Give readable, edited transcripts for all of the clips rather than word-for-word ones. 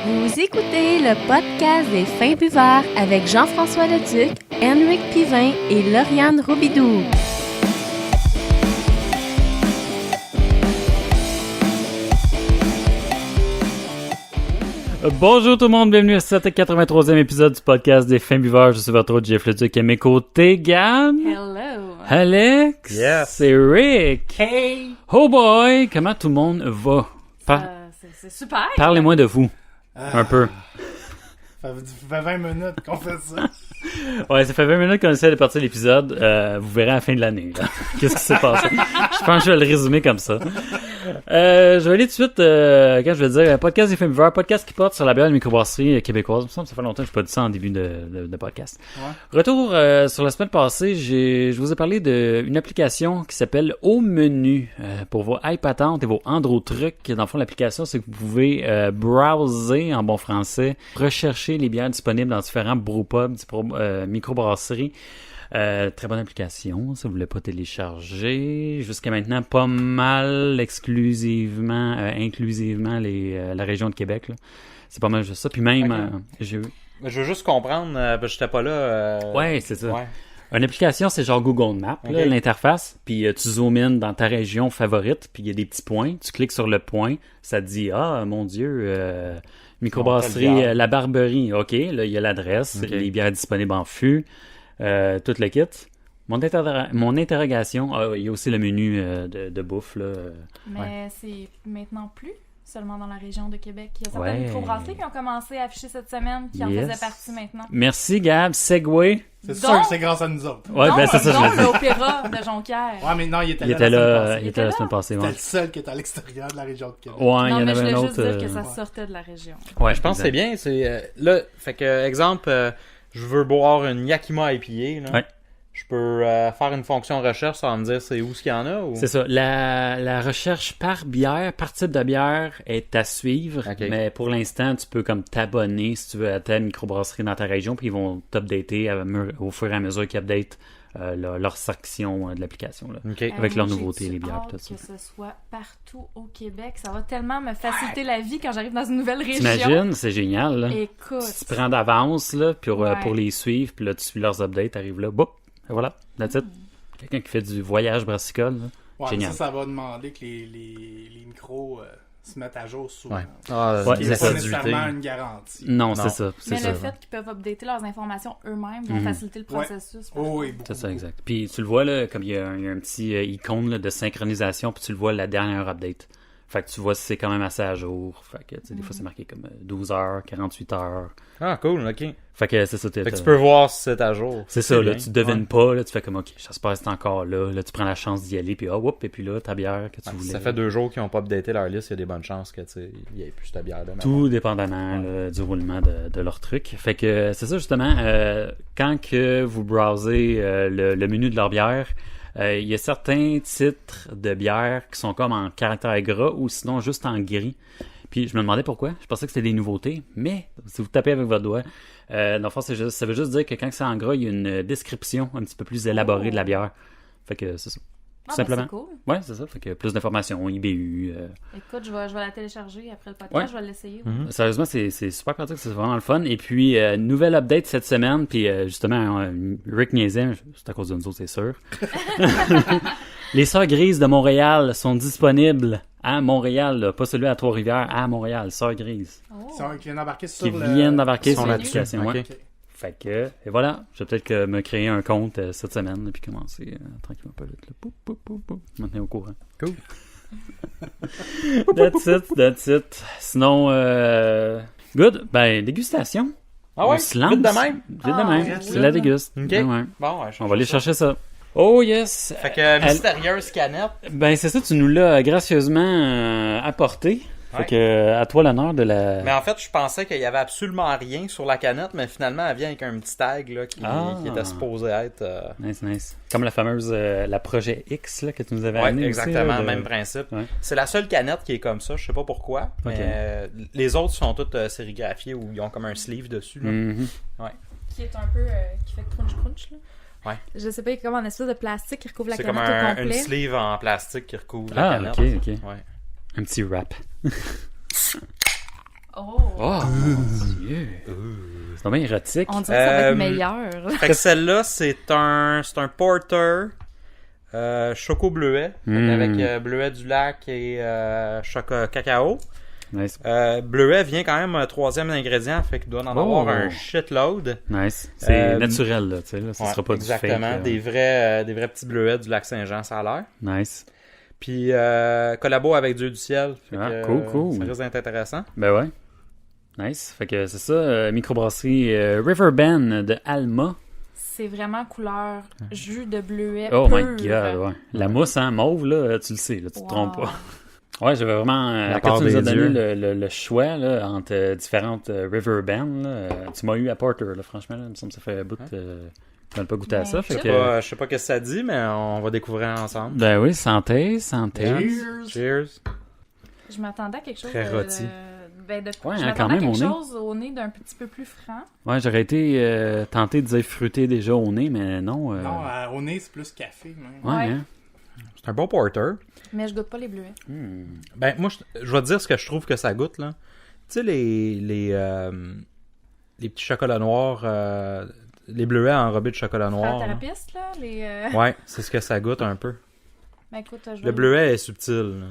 Vous écoutez le podcast des Fins Buveurs avec Jean-François Leduc, Henrik Pivin et Lauriane Robidoux. Bonjour tout le monde, bienvenue à ce 83e épisode du podcast des Fins Buveurs. Je suis votre hôte Jeff Leduc et à mes côtés, Gab. Hello. Alex. Yes. C'est Rick. Hey. Oh boy, comment tout le monde va? C'est super. Parlez-moi de vous, un peu. Ça fait 20 minutes qu'on fait ça. Ouais, ça fait 20 minutes qu'on essaie de partir l'épisode. Vous verrez à la fin de l'année. Là. Qu'est-ce qui s'est passé? Je pense que je vais le résumer comme ça. Je vais aller tout de suite, quand je vais dire, podcast des Fins Buveurs, podcast qui porte sur la bière de microbrasserie québécoise. Il me semble que ça fait longtemps que je n'ai pas dit ça en début de podcast. Ouais. Retour sur la semaine passée, je vous ai parlé d'une application qui s'appelle Au Menu pour vos iPatentes et vos Andro-Trucs. Dans le fond, l'application, c'est que vous pouvez browser en bon français, rechercher les bières disponibles dans différents brewpubs, microbrasseries. Très bonne application, si vous ne voulez pas télécharger. Jusqu'à maintenant, pas mal inclusivement la région de Québec. Là. C'est pas mal juste ça. Puis même, j'ai eu... Je veux juste comprendre, parce que j'étais pas là. Ouais, c'est ça. Ouais. Une application, c'est genre Google Maps, là, l'interface. Puis tu zoomes in dans ta région favorite, puis il y a des petits points. Tu cliques sur le point, ça te dit « Ah, mon Dieu, microbrasserie La Barberie. » OK, là, il y a l'adresse, les bières disponibles en fût. Tout le kit. Mon interrogation, il y a aussi le menu de bouffe. Là, Mais c'est maintenant plus seulement dans la région de Québec. Il y a certaines microbrasseries qui ont commencé à afficher cette semaine, qui en faisaient partie maintenant. Merci Gab, Segway. C'est sûr que c'est grâce à nous autres. Ouais, ben c'est ça, je l'ai dit. L'opéra de Jonquière. Ouais, mais non, il était là la semaine passée. C'était le seul qui était à l'extérieur de la région de Québec. Ouais, il y en avait un autre. Je voulais juste dire que ça sortait de la région. Ouais, je pense que c'est bien. C'est là, fait que exemple, je veux boire une Yakima IPA. Là. Ouais. Je peux faire une fonction recherche sans me dire c'est où ce qu'il y en a ou... C'est ça. La recherche par bière, par type de bière est à suivre. Okay. Mais pour l'instant, tu peux comme t'abonner si tu veux à ta microbrasserie dans ta région, puis ils vont t'updater au fur et à mesure qu'ils updatent leur section de l'application. Là, avec leurs nouveautés, les bières. Que ce soit partout au Québec. Ça va tellement me faciliter la vie quand j'arrive dans une nouvelle région. T'imagines? C'est génial. Là. Écoute. Si tu prends d'avance là, pour les suivre, puis là, tu suis leurs updates, t'arrives là, boum! Et voilà, that's it. Quelqu'un qui fait du voyage brassicole, là. Ouais, génial. Ça va demander que les micros se mettent à jour souvent. Ouais. C'est pas nécessairement une garantie. Non. C'est ça. Mais le fait qu'ils peuvent updater leurs informations eux-mêmes vont faciliter le processus. Ouais. Oui, beaucoup. C'est ça, exact. Puis tu le vois, là, comme il y a un petit icône là, de synchronisation, puis tu le vois la dernière update. Fait que tu vois si c'est quand même assez à jour. Fait que, des fois, c'est marqué comme 12 heures, 48 heures. Ah, cool, OK. Fait que c'est ça. Fait que tu peux voir si c'est à jour. C'est ça, là, tu devines pas, là, tu fais comme, OK, j'espère que c'est encore là. Là, tu prends la chance d'y aller, puis et puis là, ta bière que tu voulais. Ça fait 2 jours qu'ils n'ont pas updaté leur liste, il y a des bonnes chances que, tu sais, il n'y ait plus ta bière-là. Tout dépendamment là, du roulement de leur truc. Fait que c'est ça, justement, quand que vous browsez le menu de leur bière, il y a certains titres de bière qui sont comme en caractère gras ou sinon juste en gris. Puis je me demandais pourquoi. Je pensais que c'était des nouveautés, mais si vous tapez avec votre doigt, dans le fond, ça veut juste dire que quand c'est en gras, il y a une description un petit peu plus élaborée de la bière. Fait que c'est ça. Tout simplement. C'est cool. Ouais, c'est ça. Fait que plus d'informations, IBU. Écoute, je vais la télécharger après le podcast, je vais l'essayer. Mm-hmm. Sérieusement, c'est super pratique, c'est vraiment le fun. Et puis, nouvelle update cette semaine, puis justement, Rick niaisait, c'est à cause de nous autres, c'est sûr. Les Sœurs Grises de Montréal sont disponibles à Montréal, là, pas celui à Trois-Rivières, à Montréal, Sœurs Grises. Qui viennent d'embarquer sur l'application, ouais. Okay. Fait que, et voilà, je vais peut-être me créer un compte cette semaine, et puis commencer tranquillement pas vite. Maintenant au courant. Cool. That's it. Sinon, good. Ben, dégustation. Ah ouais? Vite de même? Vite de même. C'est la déguste. OK. Ouais. Bon, ouais, on va aller chercher ça. Oh yes! Fait que mystérieuse canette. Ben c'est ça, tu nous l'as gracieusement apporté. Fait que à toi l'honneur de la... Mais en fait, je pensais qu'il y avait absolument rien sur la canette, mais finalement, elle vient avec un petit tag là, qui était supposé être... Nice. Comme la fameuse, la Projet X là, que tu nous avais amené exactement, aussi, même principe. Ouais. C'est la seule canette qui est comme ça, je sais pas pourquoi, mais les autres sont toutes sérigraphiées où ils ont comme un sleeve dessus. Là. Mm-hmm. Ouais. Qui est un peu... qui fait crunch là. Ouais. Je sais pas, il y a comme un espèce de plastique qui recouvre la canette au complet. C'est comme une sleeve en plastique qui recouvre la canette. OK. Ouais. Un petit wrap. Oh! Oh, mon Dieu! C'est vraiment érotique. On dirait que ça va être meilleur. Fait que celle-là, c'est un porter choco bleuet, avec bleuet du lac et cacao. Nice. Bleuet vient quand même troisième ingrédient, fait qu'il doit en avoir un shitload. Nice. C'est naturel, là, tu sais, là. Ça sera pas exactement, du fake. Des vrais petits bleuets du lac Saint-Jean, ça a l'air. Nice. Puis collabo avec Dieu du ciel. Fait que, cool. Ça risque d'être intéressant. Ben ouais. Nice. Fait que c'est ça, microbrasserie Riverbend de Alma. C'est vraiment couleur jus de bleuet Oh pur. my god, ouais. La mousse, hein, mauve, là, tu le sais, là, tu te trompes pas. Ouais, j'avais vraiment... quand tu nous as donné le choix là, entre différentes Riverbend, là, tu m'as eu à Porter, là, franchement. Là, il me semble que ça fait un bout que tu n'as pas goûté à ça. Fait que, je sais pas ce que ça dit, mais on va découvrir ensemble. Ben oui, santé. Cheers. Je m'attendais à quelque chose très rôti. Je quand m'attendais à même, quelque chose au nez d'un petit peu plus franc. Ouais, j'aurais été tenté de dire fruité déjà au nez, mais non. Non, au nez, c'est plus café, même. Ouais, hein? C'est un bon porter. Mais je goûte pas les bleuets. Ben, moi, je vais te dire ce que je trouve que ça goûte, là. Tu sais, les petits chocolats noirs, les bleuets enrobés de chocolat noir. Frère thérapeute, là? Ouais, c'est ce que ça goûte un peu. Ben, écoute, le bleuet est subtil, là.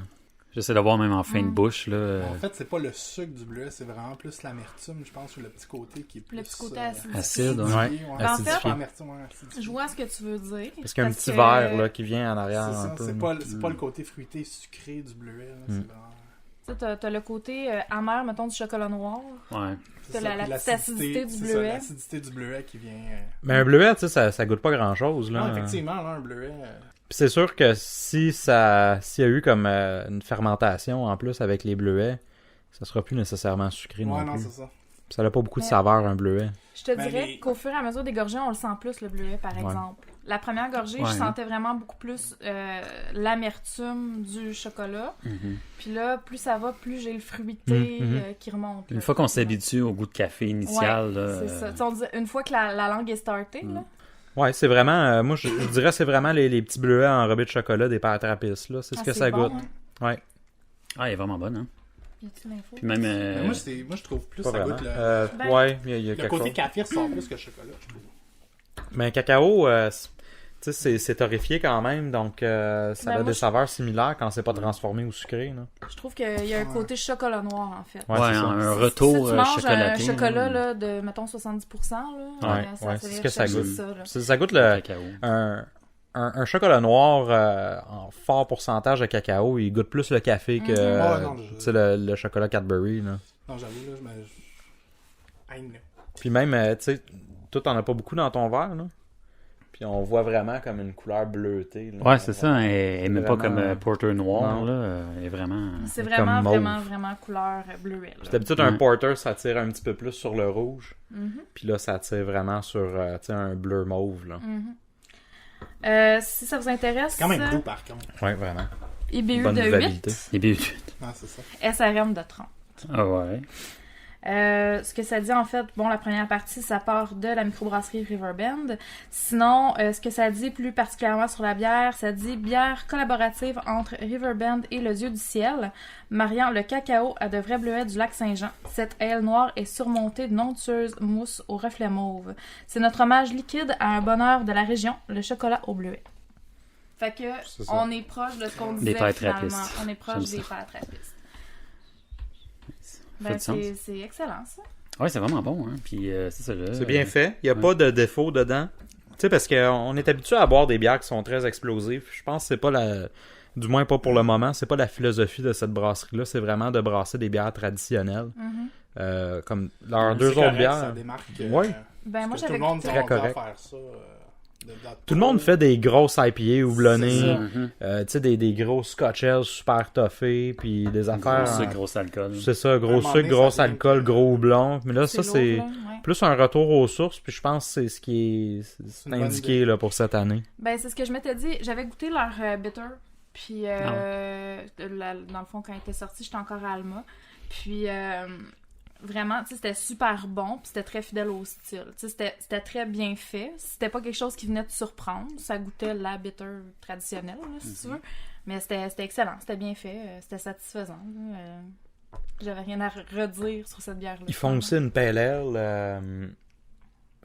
J'essaie de voir même en fin de bouche, là. En fait, c'est pas le sucre du bleuet, c'est vraiment plus l'amertume, je pense, ou le petit côté qui est plus... Le petit côté acidifié. Acide, ouais. En fait, amertume, je vois ce que tu veux dire. Parce qu'il y a un petit verre là, qui vient en arrière c'est un ça, peu. C'est pas le côté fruité sucré du bleuet, là, c'est vraiment... Tu sais, t'as le côté amer, mettons, du chocolat noir. Ouais. T'as la petite acidité du bleuet. C'est l'acidité du bleuet qui vient... Mais un bleuet, tu sais, ça goûte pas grand-chose, là. Non, effectivement, là, un bleuet... Puis c'est sûr que s'il y a eu comme une fermentation en plus avec les bleuets, ça sera plus nécessairement sucré non plus. C'est ça. Ça n'a pas beaucoup de saveur, un bleuet. Je te dirais qu'au fur et à mesure des gorgées, on le sent plus, le bleuet, par exemple. La première gorgée, je sentais vraiment beaucoup plus l'amertume du chocolat. Puis là, plus ça va, plus j'ai le fruité qui remonte. Une fois qu'on s'habitue au goût de café initial... c'est ça. Tu sais, on dit, une fois que la langue est startée, là... Ouais, c'est vraiment... moi, je dirais c'est vraiment les petits bleuets enrobés de chocolat des pâtes trapistes, là. C'est ce que ça bon, goûte. Hein? Ouais. Ah, elle est vraiment bonne, hein? Y a-t-il l'info? Puis même... Moi, je trouve plus pas ça vraiment. goûte le... ouais, il y a quelque côté chose. café ressort plus que le chocolat, je trouve. Mais cacao, tu sais, c'est torréfié quand même, donc ça a des saveurs similaires quand c'est pas transformé ou sucré, là. Je trouve qu'il y a un côté chocolat noir, en fait. Ouais, un retour si tu manges chocolaté. un chocolat là, de, mettons, 70%, là, c'est ce que ça goûte. Ça goûte le cacao. Un chocolat noir en fort pourcentage de cacao, il goûte plus le café que le chocolat Cadbury, là. Non, j'avoue, là, Puis même, tu sais, toi, t'en as pas beaucoup dans ton verre, là. Puis on voit vraiment comme une couleur bleutée. Là. Ouais, c'est ça. Elle n'est pas comme porter noir, là. Elle est vraiment... C'est vraiment, vraiment couleur bleuet. Puis d'habitude, un porter, ça tire un petit peu plus sur le rouge. Puis là, ça tire vraiment sur un bleu mauve, là. Si ça vous intéresse... C'est quand même doux, par contre. Ouais, vraiment. IBU bonne de vivabilité. 8. IBU de 8. Ah, c'est ça. SRM de 30. Ah ouais. Ce que ça dit, en fait, bon, la première partie, ça part de la microbrasserie Riverbend. Sinon, ce que ça dit plus particulièrement sur la bière, ça dit bière collaborative entre Riverbend et le Dieu du ciel, mariant le cacao à de vrais bleuets du lac Saint-Jean. Cette aile noire est surmontée de onctueuse mousse au reflet mauve. C'est notre hommage liquide à un bonheur de la région, le chocolat au bleuet. Fait que, on est proche de ce qu'on disait finalement. On est proche des pâtes trapistes. Ben, c'est excellent, ça. Oui, c'est vraiment bon, hein. Puis, c'est ça, là. C'est bien fait. Il n'y a pas de défaut dedans. Tu sais, parce qu'on est habitué à boire des bières qui sont très explosives. Je pense que c'est pas du moins pas pour le moment, c'est pas la philosophie de cette brasserie-là. C'est vraiment de brasser des bières traditionnelles. Comme leurs deux autres bières. Ça démarque. Oui. Ben, moi, tout le monde très correct. faire ça. Tout le monde fait des grosses IPA houblonnées, tu sais, des gros Scotch Ale super toffés, puis des affaires... Gros sucre, gros alcool. C'est ça, gros sucre, gros alcool, gros houblon. Mais là, ça, c'est plus un retour aux sources, puis je pense que c'est ce qui est indiqué là, pour cette année. Ben, c'est ce que je m'étais dit. J'avais goûté leur bitter, puis dans le fond, quand il était sorti, j'étais encore à Alma. Puis... vraiment, tu sais, c'était super bon, puis c'était très fidèle au style. Tu sais, c'était très bien fait. C'était pas quelque chose qui venait de surprendre. Ça goûtait la bitter traditionnelle, là, si tu veux. Mais c'était excellent, c'était bien fait, c'était satisfaisant. J'avais rien à redire sur cette bière-là. Ils font aussi une pale ale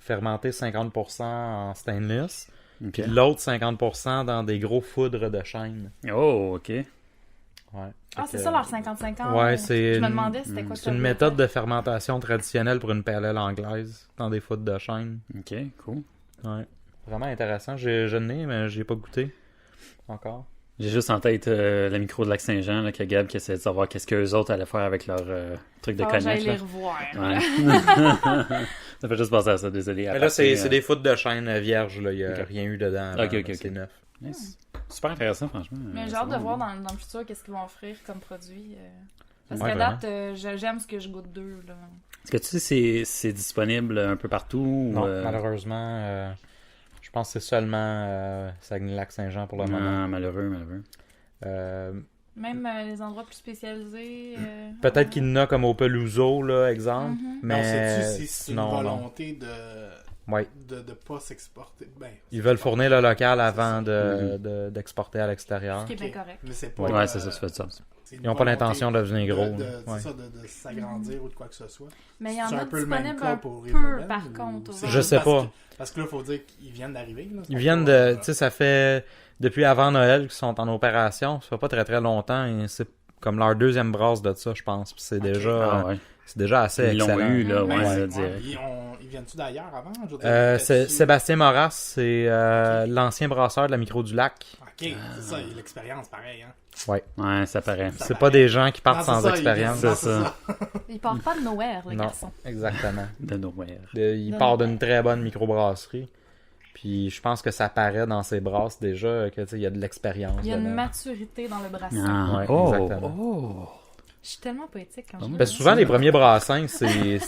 fermentée 50% en stainless, Ok. puis l'autre 50% dans des gros foudres de chêne. Oh, ok. Ouais. Ah, Fait c'est que- ça leur 55 ans. Ouais, c'est Je me une- demandais c'était quoi C'est une méthode de fermentation traditionnelle pour une pale ale anglaise dans des foudres de chêne. Ok, cool. Ouais. Vraiment intéressant. Je n'ai, mais j'ai pas goûté encore. J'ai juste en tête la micro de Lac-Saint-Jean, là, que Gab qui essaie de savoir qu'est-ce qu'eux autres allaient faire avec leur truc de cognac. J'allais Là. les revoir. Ouais. Ça fait juste penser à ça, désolé. Mais là, c'est des foudres de chêne vierges, là. Il n'y a Ok. rien eu dedans. avant, Ok, là. ok, C'est ok. neuf. Nice. Super intéressant, franchement. Mais j'ai C'est hâte de bon, voir hein. dans le futur qu'est-ce qu'ils vont offrir comme produit. Parce Ouais, qu'à vraiment. date, j'aime ce que je goûte d'eux. Là. Est-ce que tu sais si c'est disponible un peu partout? Non, ou, malheureusement, je pense que c'est seulement Saguenay-Lac-Saint-Jean pour le moment. Non, malheureux. Euh, Même les endroits plus spécialisés. Peut-être qu'il y en a comme au Peluso, là, exemple. Mhm. Mais Mais sais-tu si c'est une sinon, non. volonté de Ouais. de pas s'exporter? Ben, Ils veulent fournir le local avant Mhm. d'exporter à l'extérieur. Ce qui est bien correct. Mais c'est pas... Ouais, c'est ça, ça fait ça. c'est une Ils n'ont pas volonté l'intention de devenir gros. de, là. c'est Ouais. ça, de s'agrandir ou de quoi que ce soit. Mais il y en C'est a un peu le même disponibles cas un pour peu, Riverbend, par ou contre. c'est aux Je ventes. sais parce pas. Parce que là, il faut dire qu'ils viennent d'arriver. Là, Ils viennent de... Tu sais, ça fait... Depuis avant Noël qu'ils sont en opération. Ça fait pas très très longtemps. Et c'est comme leur deuxième brasse de ça, je pense. Puis c'est déjà... Ah ouais. C'est déjà assez Ils l'ont excellent. eu, là, ouais, Ouais, je Ouais, dirais. ils viennent-tu d'ailleurs avant? Je veux dire, C'est t'as-tu- Sébastien Moras, c'est l'ancien brasseur de la Micro du Lac. Ok, c'est ça, il y a l'expérience pareil. Hein. Ouais, ça paraît. Ça C'est paraît. pas des gens qui partent Non, sans c'est ça, expérience. non, C'est ça. Ils partent pas de nowhere, les Non, garçons. exactement. De nowhere. Il De part nowhere. d'une très bonne microbrasserie. Puis je pense que ça paraît dans ses brasses déjà que tu sais, il y a de l'expérience. Il y a une dedans. maturité dans le brassin. Ah, Ouais, oh, exactement. oh. Je suis tellement poétique quand je Parce dis Parce que ça. souvent les premiers brassins, c'est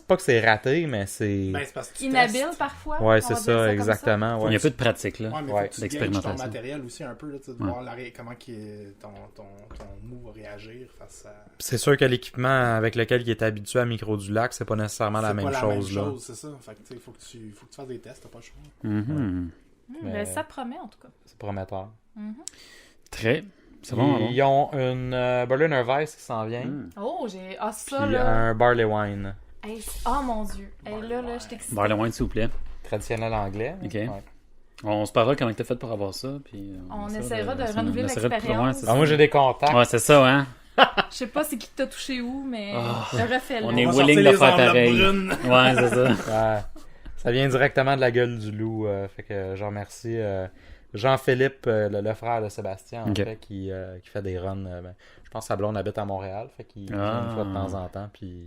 pas que c'est raté, mais c'est Ben, c'est parce que tu Inhabile testes. parfois. ouais, on c'est va dire ça, comme exactement. Il y Ouais. a peu de pratique, là. Ouais, mais Ouais, faut que tu gages ton d'expérimentation. matériel aussi un peu, là, tu sais, de Ouais. voir comment ton mou va réagir face à... C'est sûr que l'équipement avec lequel il est habitué à Micro du Lac, c'est pas nécessairement la C'est même pas chose là. c'est ça. Fait que, tu sais, faut que tu fasses des tests, t'as pas le choix. Mhm. Mais- Ben, ça promet en tout cas. C'est prometteur. Mhm. Très. C'est bon, Ils ont une Berliner Weiss qui s'en vient. Mm. Oh, j'ai. Ah, ça Puis là. un Barley Wine Hey, oh mon dieu. Hey, là, je suis excitée. Barley wine, s'il vous plaît. traditionnel anglais. Ok. Ouais. On se parlera comment t'as fait pour avoir ça. Puis On essaiera essaiera de on renouveler essaiera de- l'expérience. ouais, c'est Ah, ça. moi j'ai des contacts. Ouais, c'est ça, hein. Je sais pas c'est qui t'a touché où, mais Ah. refais-le. On est va willing sortir de les faire enveloppes pareil. brunes. Ouais, c'est ça. Ouais. Ça vient directement de la gueule du loup. Fait que je remercie Jean-Philippe, le frère de Sébastien, en Ok. fait, qui fait des runs. Je pense que sa blonde habite à Montréal. Fait qu'il vient une fois de temps en temps. Puis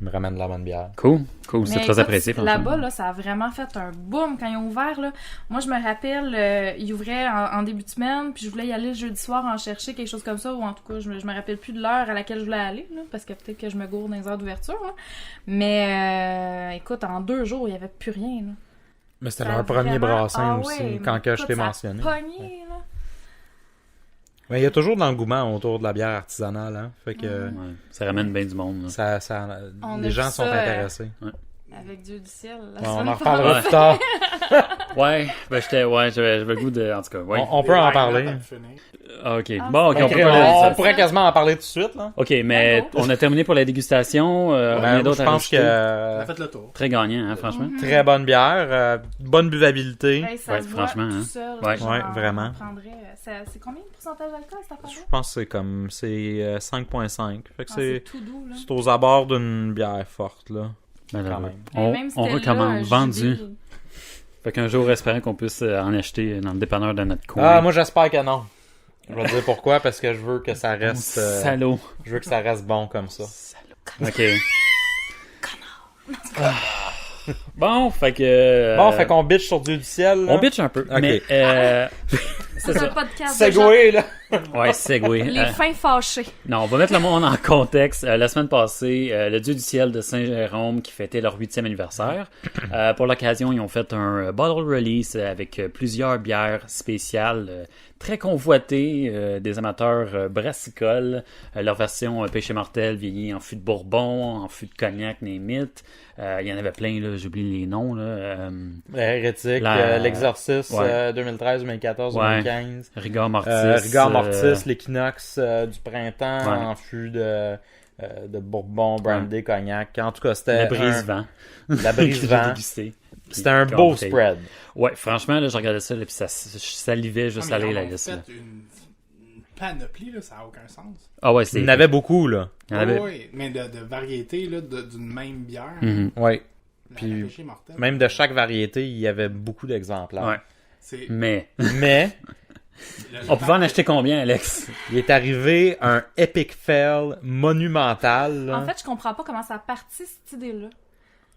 il me ramène de la bonne bière. Cool, cool. C'est Mais très écoute, apprécié, franchement. Là-bas, là, ça a vraiment fait un boom quand ils ont ouvert. Là. Moi, je me rappelle, ils ouvraient en début de semaine, puis je voulais y aller le jeudi soir en chercher quelque chose comme ça, ou en tout cas, je me rappelle plus de l'heure à laquelle je voulais aller, là, parce que peut-être que je me gourde dans les heures d'ouverture. Là. Mais écoute, en 2 jours, il n'y avait plus rien. Là. Mais c'était Ça a leur premier vraiment- brassin Ah aussi, ouais, quand mais que je écoute, t'ai ça a mentionné. pogné, là. Mais il y a toujours de l'engouement autour de la bière artisanale. Hein? Fait que Ouais, ça ramène bien du monde. là. On a les gens vu sont ça, intéressés. Avec Dieu du ciel. La Bon, on semaine en reparlera Ouais. plus tard. Ouais, ben j'avais le goût de... En tout cas, ouais. On peut en parler. Ah, ok. Ah, Bon, ok, on c'est peut vrai. parler de On ça. pourrait quasiment en parler tout de suite. Là. Ok, mais Ah, on a terminé pour la dégustation. Ben, Rien d'autre je à pense rajouter? On que a fait le tour. Très gagnant, hein, franchement. très bonne bière, bonne buvabilité. Hey, ça Ouais, se voit franchement, tout hein. seul. Ouais. Genre, Ouais, vraiment. on prendrait, c'est combien de pourcentage d'alcool, cette affaire-là? Je pense que c'est 5.5. Fait que Ah, c'est tout doux, là. c'est aux abords d'une bière forte là. Ben, là, Quand même. on, Même on Stella, recommande, vendu. jubile. Fait qu'un jour, espérant qu'on puisse en acheter dans le dépanneur de notre coin. Ah, moi j'espère que non. Je vais te dire pourquoi, parce que je veux que ça reste Salaud. je veux que ça reste bon comme ça. Ok. Ah. Bon, fait que... Bon, fait qu'on bitch sur Dieu du ciel. Là. On bitch un peu, Ok. mais... c'est C'est un ça. podcast de gens. Segway là. Ouais, segway. Les fins fâchés. Non, on va mettre le monde en contexte. La semaine passée, le Dieu du ciel de Saint-Jérôme qui fêtait leur 8e anniversaire. Pour l'occasion, ils ont fait un bottle release avec plusieurs bières spéciales très convoitées des amateurs brassicoles. Leur version péché mortel vieillie en fût de Bourbon, en fût de cognac, name it. Il y en avait plein, là, j'oublie les noms. Là. Hérétique, l'exorciste Ouais. 2013, 2014, Ouais. 2015. Rigor Mortis. Rigor Mortis, l'équinoxe du printemps Ouais. en fût de de bourbon, brandy, cognac. En tout cas, c'était La brise-vent. la Que j'ai brise-vent. dégusté. C'était un Qui beau bouteille. spread. Ouais, franchement, là, je regardais ça, là, puis ça, je salivais juste Ah, mais aller ils en la ont liste. fait Là. une panoplie, là, ça n'a aucun sens. Ah ouais, Il c'est. y en avait beaucoup, là. Il y en avait. Oui, mais de variétés là, d'une même bière. Mhm. Oui. La Puis, pêche est mortelle. Même de chaque variété, il y avait beaucoup d'exemplaires. Ouais. C'est Mais, Mais, on pouvait en acheter combien, Alex? il est arrivé un epic fail monumental. Là. En fait, je comprends pas comment ça a parti, cette idée-là.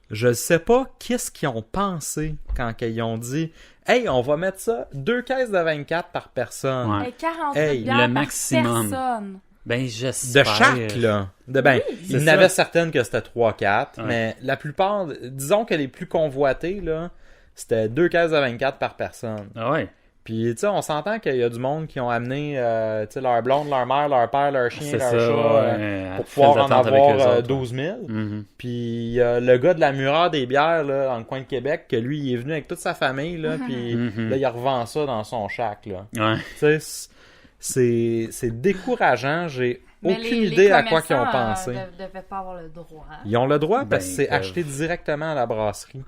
Je sais pas qu'est-ce qu'ils ont pensé quand ils ont dit « Hey, on va mettre ça 2 caisses de 24 par personne. Ouais. Et 48 Hey, bières le par maximum. personne. Ben, De j'espère. chaque, là. Il y en c'est avait ça. certaines que c'était 3-4, Ouais. mais la plupart, disons que les plus convoités, là, c'était 2 caisses de 24 par personne. Ah ouais. Puis, tu sais, on s'entend qu'il y a du monde qui ont amené, tu sais, leur blonde, leur mère, leur père, leur chien, C'est leur ça. chat, ouais, pour file pouvoir en d'attente avec avoir eux autres, 12 000. ouais. Mhm. Puis le gars de la mureur des bières là, dans le coin de Québec, que lui, il est venu avec toute sa famille, là, puis Mhm. là, il revend ça dans son shack. Là. Ouais. Tu sais, c'est décourageant. J'ai Mais aucune les idée à quoi ils ont commerçants, pensé. ne devaient pas avoir le droit. Ils ont le droit Ben, parce que c'est ils peuvent. acheté directement à la brasserie.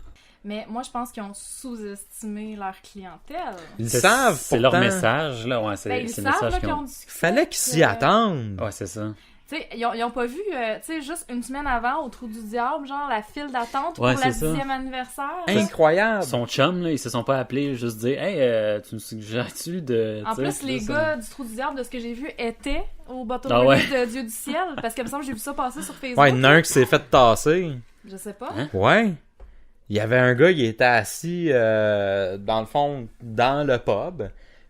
Mais moi, je pense qu'ils ont sous-estimé leur clientèle. Ils C'est- savent C'est leur pourtant. message, là. Ouais, c'est Ben, ils c'est savent le message là, qu'ils qu'ils ont ont. du succès. Fallait qu'ils s'y attendent. Ouais, c'est ça. Tu sais, ils ont pas vu, tu sais, juste une semaine avant, au Trou du Diable, genre, la file d'attente Ouais, pour la c'est ça. 10e anniversaire. Incroyable. Son chum, là, ils se sont pas appelés juste dire Hey, tu me suggères-tu de. En tu sais, plus, les ça. gars du Trou du Diable, de ce que j'ai vu, étaient au bateau Ah de Dieu du ciel. Parce que, il me semble, j'ai vu ça passer sur Facebook. Ouais, il y en a un qui s'est fait tasser. Je sais pas. Hein? Ouais. Il y avait un gars, il était assis dans le fond, dans le pub.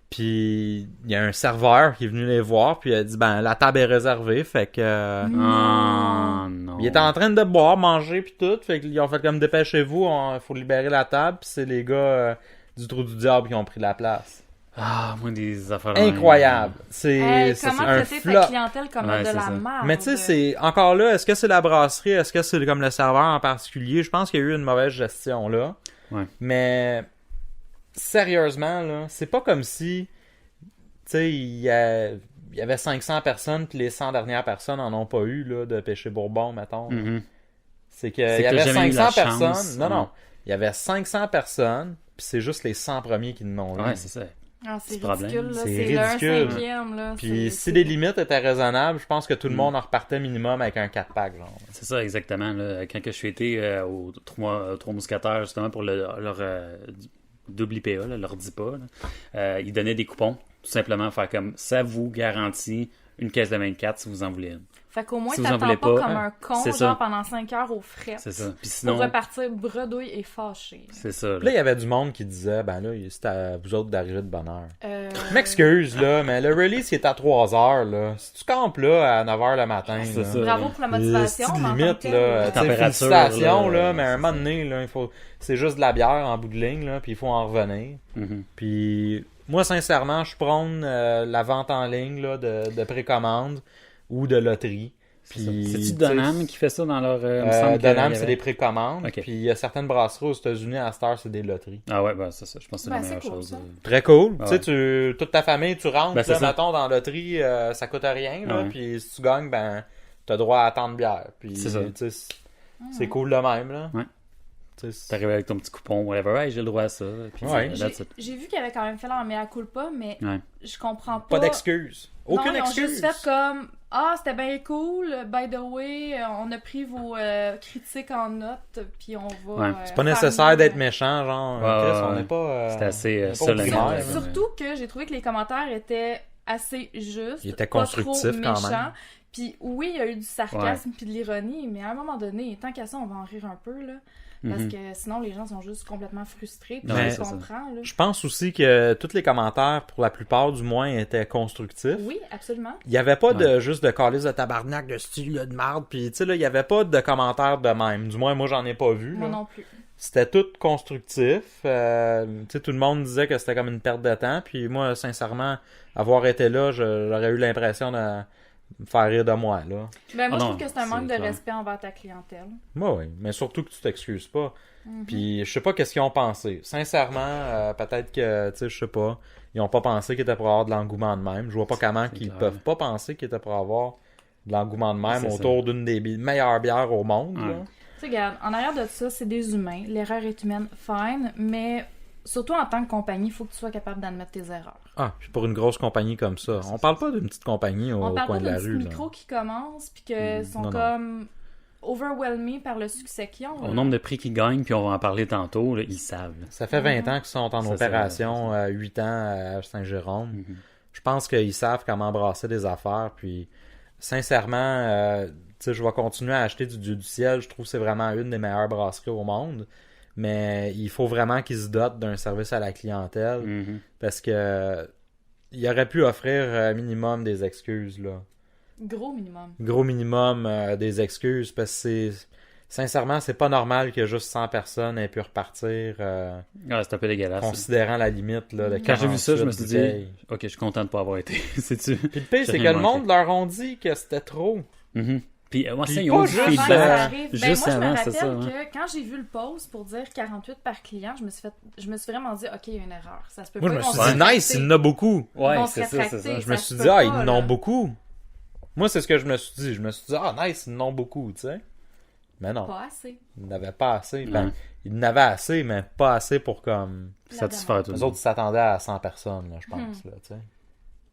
Puis il y a un serveur qui est venu les voir, puis il a dit ben la table est réservée, fait que Ah, non. il était en train de boire, manger puis tout, fait qu'ils ont fait comme dépêchez-vous, il faut libérer la table, puis c'est les gars du Trou du Diable qui ont pris la place. Ah, moi, des affaires. Incroyable. C'est Hey, c'est comment un traiter ta flop. clientèle comme Ouais, de c'est la ça. merde? Mais tu sais, c'est encore là, est-ce que c'est la brasserie, est-ce que c'est comme le serveur en particulier? Je pense qu'il y a eu une mauvaise gestion là. Ouais. Mais sérieusement, là, c'est pas comme si tu sais, il y avait 500 personnes puis les 100 dernières personnes en ont pas eu là, de pêcher Bourbon, mettons. Mhm. C'est qu'il C'est y que avait t'as jamais eu 500 la chance. personnes. Non, Ouais. non. Il y avait 500 personnes puis c'est juste les 100 premiers qui n'ont eu. Ouais, c'est ça. Ah, c'est c'est problème. ridicule, là. C'est C'est le ridicule. 1/5, là. Puis C'est- si les limites étaient raisonnables, je pense que tout le Mm. monde en repartait minimum avec un 4-pack, genre. C'est ça, exactement. Là. Quand que je suis été aux Trois Mousquetaires, justement, pour leur double IPA, là, leur DIPA, là, ils donnaient des coupons. Tout simplement, faire comme ça vous garantit une caisse de 24 si vous en voulez une. Fait qu'au moins, Si vous en t'attends voulez pas pas, comme hein, un con, c'est genre ça. pendant 5 heures aux frais. C'est ça. Puis Pour sinon, repartir bredouille et fâché. c'est ça. Puis là, il y avait du monde qui disait, ben là, c'est à vous autres d'arriver de bonne heure. Je Je m'excuse, là, mais le release, il est à 3 heures, là. Si tu campes là à 9 h le matin, C'est là, ça. Bravo pour la c'est motivation. mais en tant que limite, tel, là. Tu sais, Température, félicitations, là, là, mais à un c'est moment ça. donné, là, c'est juste de la bière en bout de ligne, là, puis il faut en revenir. Mhm. Puis moi, sincèrement, je prône la vente en ligne, là, de précommande ou de loterie. C'est ça. Puis, C'est-tu tu sais, Donham qui fait ça dans leur. il me semble qu'il y Donham, avait- c'est des précommandes. Ok. Puis il y a certaines brasseries aux États-Unis, à cette heure, c'est des loteries. Ah ouais, ben c'est ça. Je pense que c'est la Ben, meilleure c'est cool, chose. ça. Très cool. Ah Tu sais, toute ta famille, tu rentres, Ben, c'est là, ça. mettons, dans la loterie, ça coûte rien, là. Ouais. Puis si tu gagnes, ben, t'as droit à tant de bière. Puis, C'est ça. tu sais, c'est cool de même, là. Ouais. Tu sais, T'arrives avec ton petit coupon, whatever, hey, j'ai le droit à ça. Puis, Ouais. that's it. J'ai vu qu'il avait quand même fait leur mea culpa, mais Ouais. je comprends Pas d'excuses. Aucune non, ils ont excuse. juste fait comme ah, c'était bien cool, by the way, on a pris vos critiques en note, puis on va. Ouais. C'est pas faire nécessaire mieux. d'être méchant, genre, Ouais, Chris, on ouais. n'est pas. C'était assez, on est pas au solennel. primaire, Ouais. là. Surtout que j'ai trouvé que les commentaires étaient assez justes. Ils étaient pas constructifs trop quand même. méchants. Puis oui, il y a eu du sarcasme puis de l'ironie, mais à un moment donné, tant qu'à ça, on va en rire un peu, là. Parce Mhm. que sinon, les gens sont juste complètement frustrés. Puis Ouais, je c'est ça. comprends, là. Je pense aussi que tous les commentaires, pour la plupart du moins, étaient constructifs. Oui, absolument. Il n'y avait pas de juste de calice de tabarnak, de style de marde, puis tu sais, là, il n'y avait pas de commentaires de même. Du moins, moi, j'en ai pas vu. Moi là. non plus. C'était tout constructif. Tu sais, tout le monde disait que c'était comme une perte de temps, puis moi, sincèrement, avoir été là, j'aurais eu l'impression de me faire rire de moi, là. Ben, moi, Ah je non, trouve que c'est un c'est manque de clair. respect envers ta clientèle. Moi, oui, mais surtout que tu t'excuses pas. Puis je sais pas qu'est-ce qu'ils ont pensé. Sincèrement, peut-être que, tu sais, je sais pas, ils ont pas pensé qu'ils étaient pour avoir de l'engouement de même. Je vois pas comment qu'ils clair. peuvent pas penser qu'ils étaient pour avoir de l'engouement de même C'est autour d'une des meilleures bières au monde. Ouais. Là. Tu sais, regarde, en arrière de ça, c'est des humains. L'erreur est humaine, fine, mais surtout en tant que compagnie, il faut que tu sois capable d'admettre tes erreurs. Ah, puis pour une grosse compagnie comme ça. On parle pas d'une petite compagnie On au parle coin pas de la d'un petit rue. Là. micro qui commence, puis que sont non. comme overwhelmés par le succès qu'ils ont. Au là. nombre de prix qu'ils gagnent, puis on va en parler tantôt, là, ils savent. Là. Ça fait 20 ans qu'ils sont en Ça, opération, 8 ans à Saint-Jérôme. Mhm. Je pense qu'ils savent comment brasser des affaires. Puis, sincèrement, tu sais, je vais continuer à acheter du Dieu du ciel. Je trouve que c'est vraiment une des meilleures brasseries au monde. Mais il faut vraiment qu'ils se dotent d'un service à la clientèle. Mhm. Parce que il aurait pu offrir minimum des excuses, là. Gros minimum. Gros minimum des excuses. Parce que sincèrement, c'est pas normal que juste 100 personnes aient pu repartir Ah, c'est un peu dégueulasse. considérant la limite là, de Quand j'ai vu ça, je me suis 48 dit, bouteilles. ok, je suis content de pas avoir été. C'est-tu? Puis le pire, c'est J'ai que rien le manqué. monde leur ont dit que c'était trop. Mhm. Puis, moi, Puis ça, ils pas ont du juste Avant que feedback. ça arrive, ben, Juste moi, je me avant, rappelle c'est ça, hein. que quand j'ai vu le post pour dire 48 par client, je me suis vraiment dit, OK, il y a une erreur. Ça se peut Moi, pas. je me ils vont suis se dit, rétracter. nice, il y en a beaucoup. Ouais, Ils vont se c'est ça, c'est rétracter. ça. Je me Ça suis se dit, peut ah, pas, ils en là. ont beaucoup. Moi, c'est ce que je me suis dit. Je me suis dit, ah, nice, ils en ont beaucoup, tu sais. Mais non, Pas assez. ils n'avaient pas assez. Ben, Ouais. ils en avaient assez, mais pas assez pour comme... Satisfaire tout le Les monde. autres, ils s'attendaient à 100 personnes, là, je pense, là, tu sais.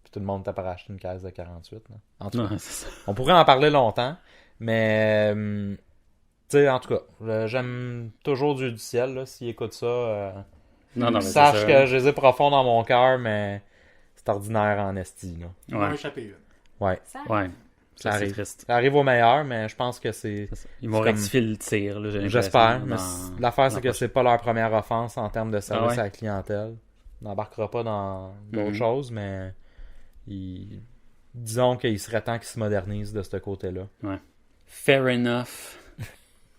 Puis tout le monde t'a pas racheté une caisse de 48, là. En tout cas, Ouais, c'est ça. on pourrait en parler longtemps, mais... tu sais, en tout cas, j'aime toujours Dieu du ciel, là, s'ils écoutent ça. Non, non, mais Sache c'est que ça. je les ai profonds dans mon cœur, mais c'est ordinaire en esti, là. On va Ouais, échapper une. Ouais, Ça ouais. ça C'est arrive. triste. Ça arrive au meilleur, mais je pense que c'est... C'est ça. Ils vont C'est comme- rectifier le tir, là, j'ai l'impression, J'espère, mais dans- l'affaire, c'est dans que la c'est pas leur première offense en termes de service Ah ouais? à la clientèle. On n'embarquera pas dans d'autres Mhm. choses, mais disons qu'il serait temps qu'ils se modernisent de ce côté-là. Fair enough.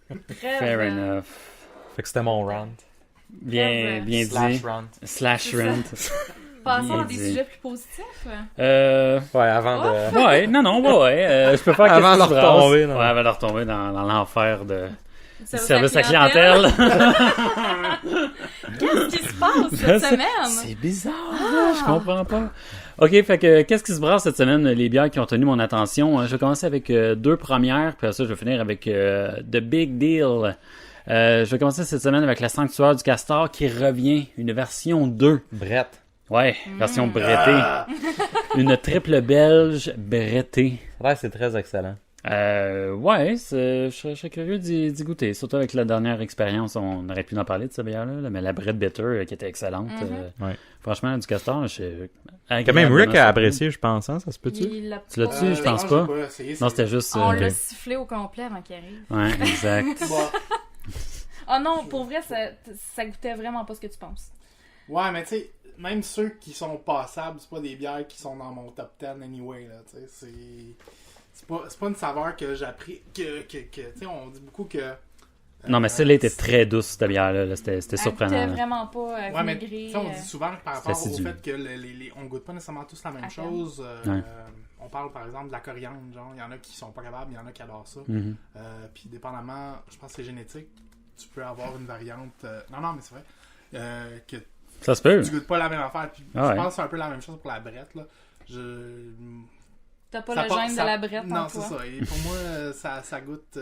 Très Fair vrai. enough. Fait que c'était mon rant. Bien, bien Slash dit. rant. Slash C'est ça. rant. Passons Bien à des dit. sujets plus positifs. Ouais, avant de... Ouais, non, ouais. Je peux faire Avant qu'est-ce de qui se brasse. retomber dans- Ouais, avant de retomber dans l'enfer de Ça service veut à dire clientèle. Qu'est-ce qui se passe cette semaine? C'est bizarre, là, je comprends pas. OK, fait que qu'est-ce qui se brasse cette semaine, les bières qui ont tenu mon attention? Je vais commencer avec deux premières, puis après ça, je vais finir avec The Big Deal. Je vais commencer cette semaine avec la Sanctuaire du Castor qui revient, une version 2. Brett. Ouais, version brettée. Une triple belge brettée. Ouais, c'est très excellent. Ouais, je serais curieux d'y goûter. Surtout avec la dernière expérience, on aurait pu en parler de cette bière-là, là, mais la Brett Bitter qui était excellente. Ouais. Franchement, du Castor, je Quand même, Rick a apprécié, je pense, hein? Ça se peut-tu? Il l'a Tu l'as-tu? Je pense non, pas. j'ai essayé, Non, c'est- c'était juste... On l'a sifflé au complet avant qu'il arrive. Ouais, exact. Bon. Oh non, pour vrai, ça goûtait vraiment pas ce que tu penses. Ouais, mais tu sais, même ceux qui sont passables, c'est pas des bières qui sont dans mon top 10 anyway, là, tu sais, c'est pas une saveur que j'apprécie, tu sais, on dit beaucoup que... Non, mais celle-là était très douce, cette bière-là. Là. C'était Elle surprenant. goûtait là. vraiment pas Ouais, mais vinaigrée. tu sais, on dit souvent que par rapport c'est au acidu. fait que on goûte pas nécessairement tous la même À chose. Ouais. On parle par exemple de la coriandre, genre, il y en a qui sont pas capables, il y en a qui adorent ça. Mhm. Puis dépendamment, je pense que c'est génétique, tu peux avoir une variante... non, mais c'est vrai. Que Ça se peut. tu goûtes pas la même affaire. Puis Ah je ouais. pense que c'est un peu la même chose pour la brette, là. T'as pas Ça le part- gène ça- de la brette Non, en c'est toi. ça. Et pour moi, ça goûte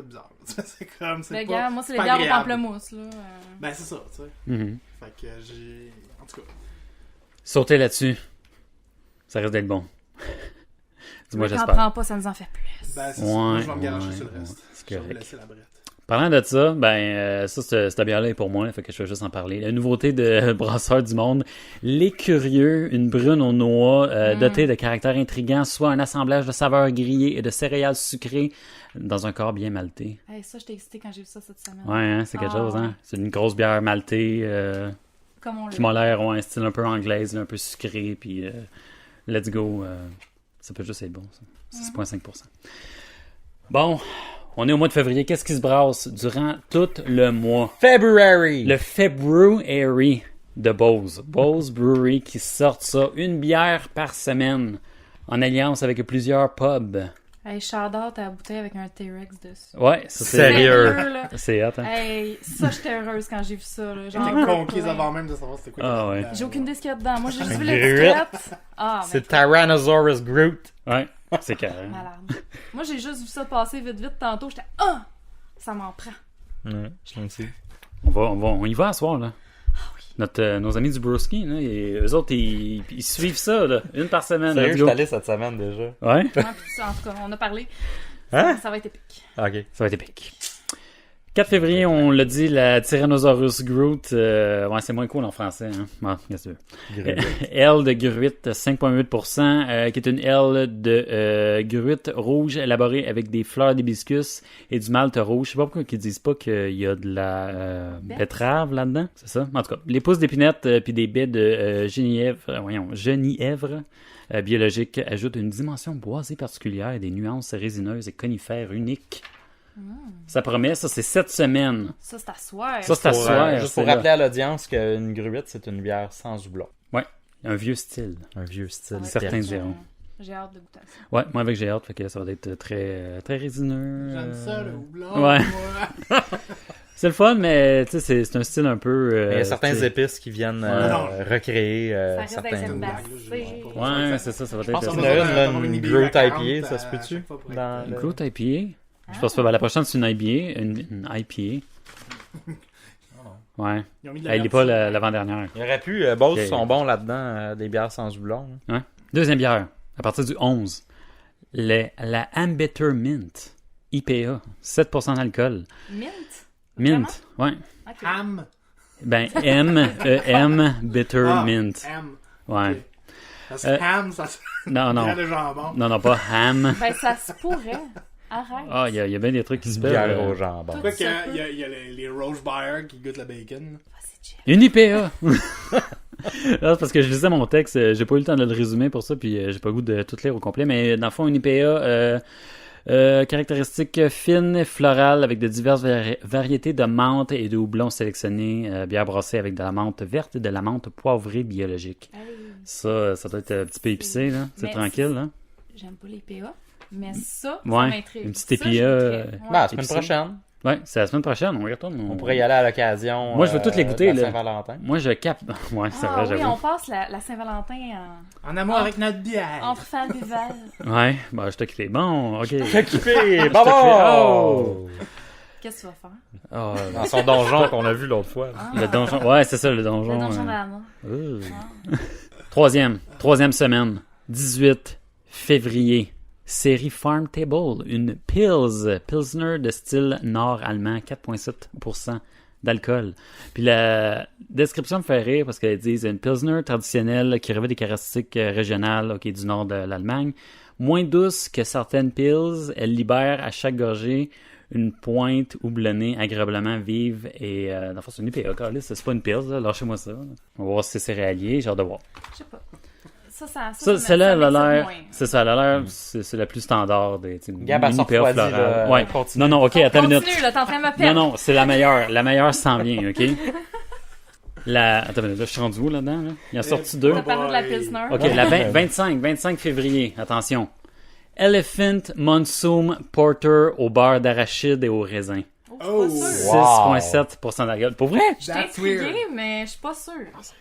bizarre. c'est comme, c'est Le pas... gars, moi, c'est les pas bières au agréable. pamplemousse, là. Ben, c'est ça, tu sais. Mhm. Fait que j'ai... En tout cas... Sauter là-dessus. Ça risque d'être bon. Dis-moi, T'en j'espère. prends pas, ça nous en fait plus. Ben, c'est ça. Moi, je vais me Ouais, garocher ouais, sur le ouais, reste. c'est Je vais vous correct. laisser la brette. Parlant de ça, ça, cette bière-là est pour moi, fait que je vais juste en parler. La nouveauté de Brasseur du Monde, Les Curieux, une brune aux noix, dotée de caractères intrigants, soit un assemblage de saveurs grillées et de céréales sucrées dans un corps bien malté. Hey, ça, j'étais excitée quand j'ai vu ça cette semaine. Ouais, hein, c'est quelque Ah, chose, hein? ouais. C'est une grosse bière maltée, Comme on qui l'a. m'a l'air, un style un peu anglaise, là, un peu sucré, puis let's go. Ça peut juste être bon, ça. 6,5%. Bon, on est au mois de février. Qu'est-ce qui se brasse durant tout le mois? February! Le February de Bose. Bose Brewery qui sort ça, une bière par semaine, en alliance avec plusieurs pubs. Hey, shout-out à la bouteille avec un T-Rex dessus. Ouais, ça c'est... Sérieux? là. C'est hot, hein? Hey, ça, j'étais heureuse quand j'ai vu ça, là. Genre, J'étais conquise ouais. avant même de savoir c'était quoi. Ah, ouais. J'ai aucune idée ce qu'il y a dedans. Moi, j'ai juste vu Groot. l'étiquette. Ah, C'est Tyrannosaurus Groot. Ouais. C'est carré. Malade. Moi, j'ai juste vu ça passer vite tantôt. J'étais « Ah! Ça m'en prend. » Ouais, je aussi. On y va à soir, là. Nos amis du Brewski, là, eux autres, ils suivent ça, là, une par semaine. Sérieux, let's je go. suis allé cette semaine déjà. Ouais, Ouais, puis ça, en tout cas, on a parlé. Hein? Ça va être épique. Ok. ça va être épique. 4 février, on l'a dit, la Tyrannosaurus Groot. Ouais, c'est moins cool en français. Hein. Bon, qu'est-ce que tu veux. Aile de Gruit, 5,8%, qui est une aile de Gruit rouge élaborée avec des fleurs d'hibiscus et du malt rouge. Je sais pas pourquoi ils disent pas qu'il y a de la betterave là-dedans. C'est ça? En tout cas, les pousses d'épinette puis des baies de genièvre biologique ajoutent une dimension boisée particulière et des nuances résineuses et conifères uniques. Ça promet, ça c'est 7 semaines. Ça, c'est à soir. Ça c'est à soir. Juste pour rappeler à l'audience qu'une gruite, c'est une bière sans houblon. Ouais, un vieux style. Un vieux style. Ouais, certains terrible. diront. J'ai hâte de goûter à ça. Ouais, moi avec j'ai hâte, fait que ça va être très, très résineux. J'aime ça, le houblon. Ouais. Moi. C'est le fun, mais tu sais, c'est un style un peu. Il y a certains tu sais, épices qui viennent Ouais. recréer Ça reste certains avec goûts. cette Ouais, c'est ça va Je pense être. qu'on Ça a va une, là, avoir une IBA Groot à 40, IPA, ça se à peut-tu? chaque fois pour être- Dans le- Groot IPA. Je pense pas, la prochaine c'est une IPA. Une IPA. Ouais. Ils ont mis de la Elle est pas vertu. l'avant-dernière. Il aurait pu, Bose Ok. sont bons là-dedans, des bières sans houblon. Deuxième bière, à partir du 11. La Ambetter Mint IPA. 7% d'alcool. Mint? Mint, ouais. Ok. Ham. Ben, M Bitter Ah, Mint. ham. Ouais. Ok. Parce que Euh, ham, ça se Non, non. bière de jambon. Non, pas ham. Ben, ça se pourrait. Arrête. Ah, il y a bien des trucs qui se Bière perdent. au jambon. Quoi Ça qu'il peut. y a les Roche Beer qui goûtent le bacon. Ah, c'est chill. Une IPA! Là, c'est parce que je lisais mon texte, j'ai pas eu le temps de le résumer pour ça, puis j'ai pas le goût de tout lire au complet, mais dans le fond, une IPA, caractéristiques fines, florales, avec de diverses variétés de menthe et de houblon sélectionnés, bière brassée avec de la menthe verte et de la menthe poivrée biologique. Hey, Ça doit être un petit peu épicé, là. C'est Mais tranquille, là. j'aime pas les PA, mais ça Ouais, m'intrigue. une petite Ça, IPA, je goûterais. Ouais. Ben, la semaine épicé. prochaine, Ouais, c'est la semaine prochaine, on y retourne. on pourrait y aller à l'occasion Moi, je veux toutes les goûter, de la là. Saint-Valentin. Moi, je capte. Ouais, c'est Ah vrai, oui, j'avoue. on passe la Saint-Valentin En amour avec notre bière. entre femmes rivales. Ouais, bah, je t'ai quitté. Bon, ok. Occupé! Oh! Bravo! Qu'est-ce que tu vas faire? Oh, Dans son donjon qu'on a vu l'autre fois. Ah, le donjon. Ouais, c'est ça, le donjon. le donjon de ouais. la mort. Troisième semaine, 18 février. Série Farm Table, une Pilsner de style nord-allemand, 4,7% d'alcool. Puis la description me fait rire parce qu'elle dit une Pilsner traditionnelle qui revêt des caractéristiques régionales ok, du nord de l'Allemagne. Moins douce que certaines Pils, elle libère à chaque gorgée une pointe houblonnée agréablement vive et dans le fond, c'est une IPA, Carlis, c'est pas une Pils, là, lâchez-moi ça. Là. On va voir si c'est céréalier, j'ai hâte de voir. Je sais pas. Ça, Celle-là, elle a m'excite l'air. moins. C'est ça, elle a l'air. C'est la plus standard des. Gab, elle s'en refroidit, là. Ouais. Continue. Non, non, ok, attends une minute. Continue, là, t'es en train de me Non, perdre. non, c'est la meilleure. La meilleure s'en vient, ok? Attends une minute, là, je suis rendu où là-dedans? Là? Il y en a sorti deux. T'as parlé de la Pilsner. Ok, la 25 février, attention. Elephant Monsoon Porter au beurre d'arachide et au raisin. Oh, je suis pas sûre. Wow. 6,7% d'alcool. Pour vrai? Je suis That's intriguée, weird. mais je suis pas sûre.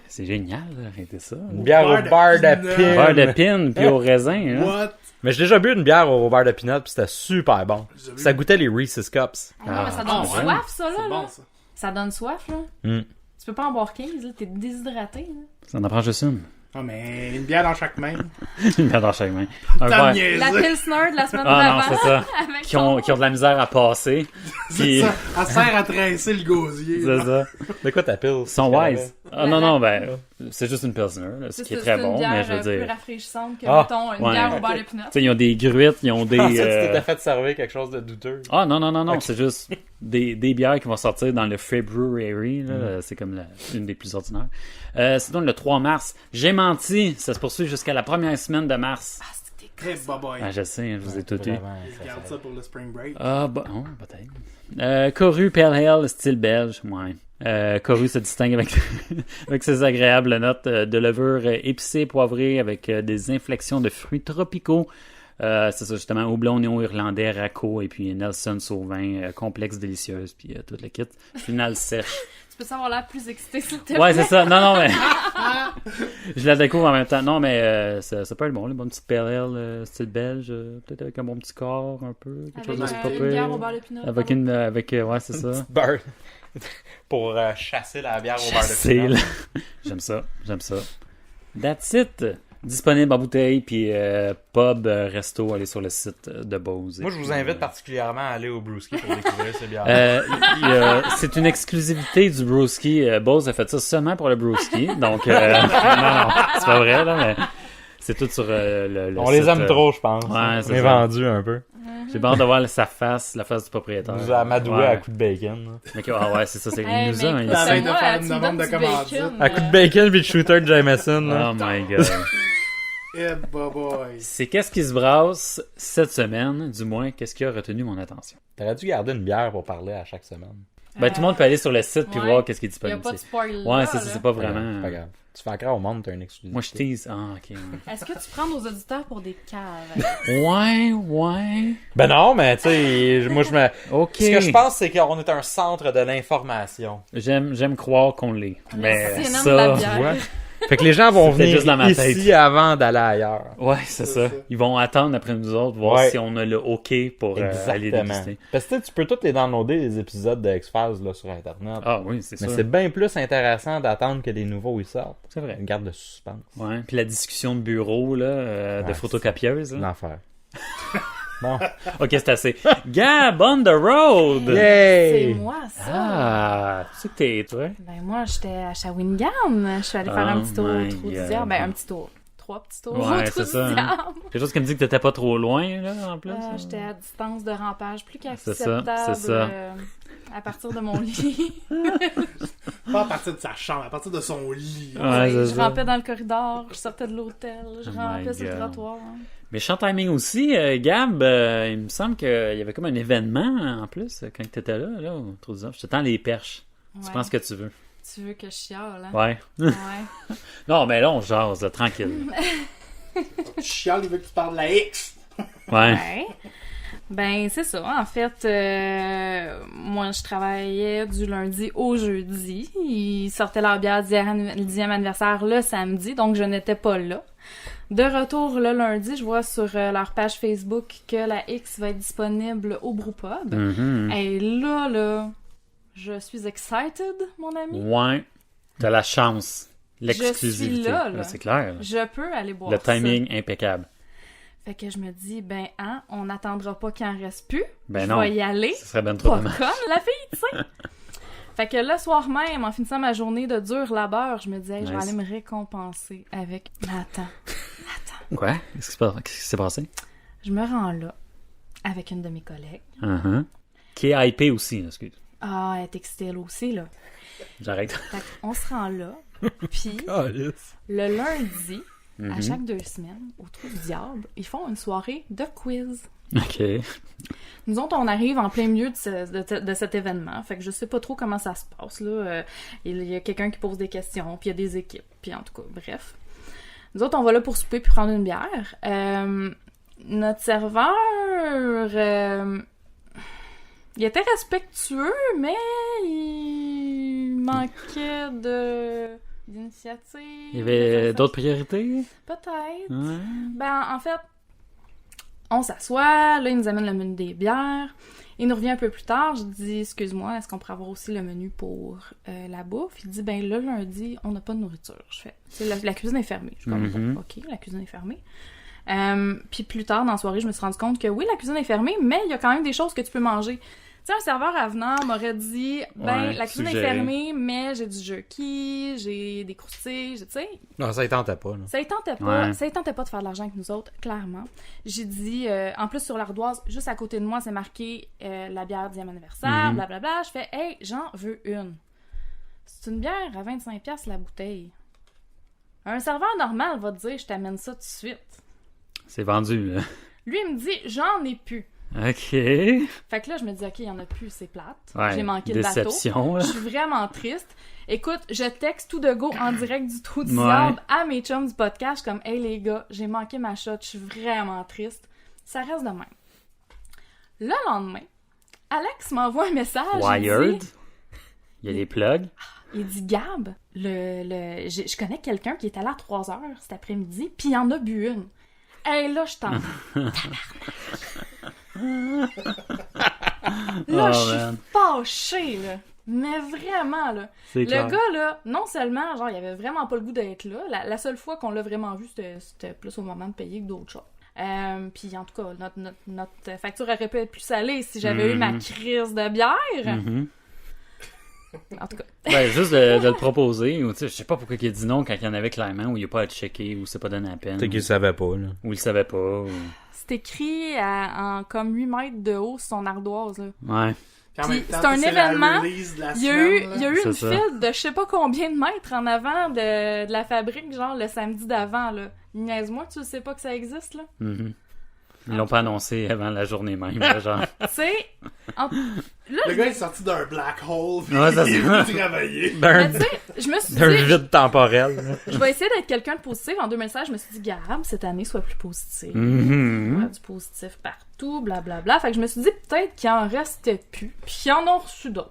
C'est génial, là, arrêtez ça. Une bière au bar de Pinot. pin. Beurre de pin puis au raisin. Là. What? Mais j'ai déjà bu une bière au bar de peanut puis c'était super bon. J'ai vu. Ça goûtait les Reese's Cups. Ah, non, mais ça Ah, donne ouais. soif, ça, là. C'est là. bon, ça. Ça donne soif, là. Mm. Tu peux pas en boire 15, là. T'es déshydraté, là. Ça en apprend juste une. Ah, mais une bière dans chaque main. Une bière dans chaque main. Un T'as verre. niaisé. La Pilsner de la semaine Ah non, d'avant. c'est ça. avec Qui ont de la misère à passer. C'est Puis, ça. Elle sert à tresser le gosier. c'est ça. De quoi ta pile? Ils sont wise. Ah non, non, ben, c'est juste une Pilsner, là, ce qui est très bon, mais je veux plus dire. rafraîchissante que, Ah, mettons, une ouais. bière au beurre de pinot. Tu sais, ils ont des gruites, ils ont des. Je pensais que tu t'étais fait servir quelque chose de douteux. Ah non, non, non, non, c'est juste des bières qui vont sortir dans le February, là, c'est comme une des plus ordinaires. Sinon, le 3 mars, j'ai menti, ça se poursuit jusqu'à la première semaine de mars. Ah, c'était Très boboy. Ah, je sais, je vous ai tout eu. Je garde ça pour le spring break. Ah, bah, oh, peut-être. Coru Pale Ale, style belge, ouais. Coru se distingue avec, avec ses agréables notes de levure épicée, poivrée, avec des inflexions de fruits tropicaux, C'est ça, justement, houblon néo-irlandais, Racco, et puis Nelson Sauvin, complexe délicieuse, puis tout le kit. Finale sèche. Tu peux savoir l'air plus excité, s'il te plaît. Ouais, c'est ça. Non, mais... je la découvre en même temps. Non, mais ça peut être bon, une bonne petite PLL style belge, peut-être avec un bon petit corps, un peu, quelque chose de Avec pas une pire. bière au beurre de pinot. Avec une... ouais, c'est ça. Beurre. Pour chasser la bière au beurre de C'est pinot. J'aime ça. That's it. Disponible en bouteille, puis pub, resto, allez sur le site de Bose. Moi, je vous invite particulièrement à aller au Brewski pour découvrir ces bières. C'est une exclusivité du Brewski. Bose a fait ça seulement pour le Brewski. Donc, non, c'est pas vrai, là, mais c'est tout sur le On site, les aime trop, je pense. ouais, c'est On est ça. vendu un peu. J'ai hâte de voir sa face, la face du propriétaire. On nous a amadoué Ouais. à coups de bacon. là. Mais ouais, c'est ça, c'est Hey, il nous mais a, écoute, il- Ça va être de moi, faire tu une me demande donnes de du commandite. bacon, À coups de bacon puis de shooter de Jameson. là. Oh my god. Eh, boy. C'est qu'est-ce qui se brasse cette semaine, du moins, qu'est-ce qui a retenu mon attention? T'aurais dû garder une bière pour parler à chaque semaine. Ben, tout le monde peut aller sur le site puis ouais. voir qu'est-ce qui est Il n'y a disponible. pas de spoil. Ouais, là, c'est ça, là. c'est pas Pas grave, vraiment. pas grave. Tu fais encore au monde, t'as une exclusivité. Moi, je tease. Ah, ok. Ouais. Est-ce que tu prends nos auditeurs pour des caves? Ouais. Ben non, mais tu sais, moi je me... Ok. Ce que je pense, c'est qu'on est un centre de l'information. J'aime croire qu'on l'est. Mais C'est énorme de la ça. bière. Ouais. Fait que les gens vont C'était venir juste dans ma ici tête. avant d'aller ailleurs. Ouais, c'est ça. ça. Ils vont attendre après nous autres, voir Ouais. si on a le OK pour aller Exactement. déguster. Parce que tu sais, tu peux tous les downloader, les épisodes de X-Files là, sur Internet. Ah oui, c'est Mais ça. c'est bien plus intéressant d'attendre que les nouveaux ils sortent. C'est vrai. Une garde de suspense. Ouais. Puis la discussion de bureau, là, de Ouais, photocopieuse. là. L'enfer. Bon. OK, c'est assez. Gab on the road! C'est Yay! moi, ça. Ah, tu sais que t'es, toi? Ben moi, j'étais à Shawinigan. Je suis allée faire un petit tour Oh au my trou du God. diable. Ben, un petit tour. 3 petits tours Ouais, au trou c'est du ça, hein. diable. Quelque chose qui me dit que t'étais pas trop loin, là, en plus. J'étais à distance de rampage plus C'est ça, qu'acceptable c'est ça. à partir de mon lit. Pas à partir de sa chambre, à partir de son lit. Ouais, c'est Je ça. rampais dans le corridor, je sortais de l'hôtel, je Oh rampais my sur le God. trottoir. Mais chant timing aussi, Gab, il me semble qu'il y avait comme un événement en plus quand t'étais là au Trou du Diable. Je te tends les perches. Tu Ouais. prends ce que tu veux. Tu veux que je chiale, hein? Ouais. Ouais. Non, mais là, on jase, là, tranquille. Tu chiales, il veut que tu parles de la X. Ouais. Ouais. Ben, c'est ça. En fait, moi, je travaillais du lundi au jeudi. Ils sortaient leur bière le 10e anniversaire le samedi, donc je n'étais pas là. De retour le lundi, je vois sur leur page Facebook que la X va être disponible au Brewpub. Mhm. Et là, je suis excited, mon ami. Ouais. T'as la chance. L'exclusivité. Je suis là. C'est clair. là. Je peux aller boire Le ça. timing impeccable. Fait que je me dis, ben, on n'attendra pas qu'il en reste plus. Ben je non. vais y aller. Ce serait bien trop Pas dommage. conne, la fille, tu sais. Fait que le soir même, en finissant ma journée de dur labeur, je me disais, hey, je vais Nice. aller me récompenser avec... Attends. Quoi? Qu'est-ce qui s'est passé? Je me rends là avec une de mes collègues. Uh-huh. Qui est hypé aussi, là, excuse. Ah, elle est textile aussi, là. J'arrête. Fait qu'on se rend là, puis Calice. le lundi, à Mhm. chaque 2 semaines, au Trou du Diable, ils font une soirée de quiz. OK. Nous autres, on arrive en plein milieu de cet événement. Fait que je sais pas trop comment ça se passe, là. Il y a quelqu'un qui pose des questions, puis il y a des équipes, puis en tout cas, bref. Nous autres, on va là pour souper puis prendre une bière. Notre serveur... il était respectueux, mais il manquait d'initiative. Il y avait d'autres priorités? Peut-être. Ouais. Ben, en fait, on s'assoit, là, il nous amène le menu des bières. Il nous revient un peu plus tard, je dis, excuse-moi, est-ce qu'on pourrait avoir aussi le menu pour la bouffe? Il dit, ben, le lundi, on n'a pas de nourriture. Je fais, tu sais, la cuisine est fermée. Je suis comme, Mhm. OK, la cuisine est fermée. Puis plus tard, dans la soirée, je me suis rendu compte que oui, la cuisine est fermée, mais il y a quand même des choses que tu peux manger. Tu sais, un serveur avenant m'aurait dit, ben, Ouais, la cuisine suggéré. est fermée, mais j'ai du jerky, j'ai des croustilles, tu sais. Non, ça y tentait pas. Là. Ça y tentait pas. Ouais. Ça y tentait pas de faire de l'argent avec nous autres, clairement. J'ai dit, en plus sur l'ardoise, juste à côté de moi, c'est marqué la bière 10e anniversaire, Mhm. blablabla. Je fais, hey, j'en veux une. C'est une bière à 25$ la bouteille. Un serveur normal va te dire, je t'amène ça tout de suite. C'est vendu, là. Lui, il me dit, j'en ai plus. OK. Fait que là, je me dis, OK, il y en a plus, c'est plate. Ouais. J'ai manqué le bateau. Déception, là. Je suis vraiment triste. Écoute, je texte tout de go en direct du Trou du Ouais. Diable à mes chums du podcast. Je suis comme, hey les gars, j'ai manqué ma shot, je suis vraiment triste. ça reste de même. Le lendemain, Alex m'envoie un message. Wired. Il y a des plugs. Il dit Gab, je connais quelqu'un qui est allé à 3h cet après-midi, puis il en a bu une. Hey, là, je t'en Là, je suis fâchée, là. Mais vraiment, là. C'est clair. Le gars, là, non seulement, genre, il avait vraiment pas le goût d'être là. La seule fois qu'on l'a vraiment vu, c'était plus au moment de payer que d'autres choses. Puis en tout cas, notre facture aurait pu être plus salée si j'avais eu ma crise de bière. En tout cas. Ben, juste de le proposer. Ou, je sais pas pourquoi il a dit non quand il y en avait clairement, ou il a pas à checker, ou c'est pas donné à peine. Peut-être qu'il savait pas, là. Ou il savait pas. Ou... C'est écrit en comme 8 mètres de haut sur son ardoise, là. Ouais. Puis c'est un événement. Il y a eu C'est une ça. file de je sais pas combien de mètres en avant de la fabrique, genre le samedi d'avant, là. Niaise-moi, tu sais pas que ça existe, là. Ils l'ont pas annoncé avant la journée même, là, genre. Tu sais, Le gars est sorti d'un black hole. Ouais, ça, il est c'est- venu travailler. mais tu sais, je me suis D'un dit, vide temporel. là. je vais essayer d'être quelqu'un de positif. En 2016, je me suis dit, Gab, cette année, sois plus positif. Mhm. Ouais, du positif partout, blablabla. Fait que je me suis dit, peut-être qu'il en restait plus, puis qu'ils en ont reçu d'autres.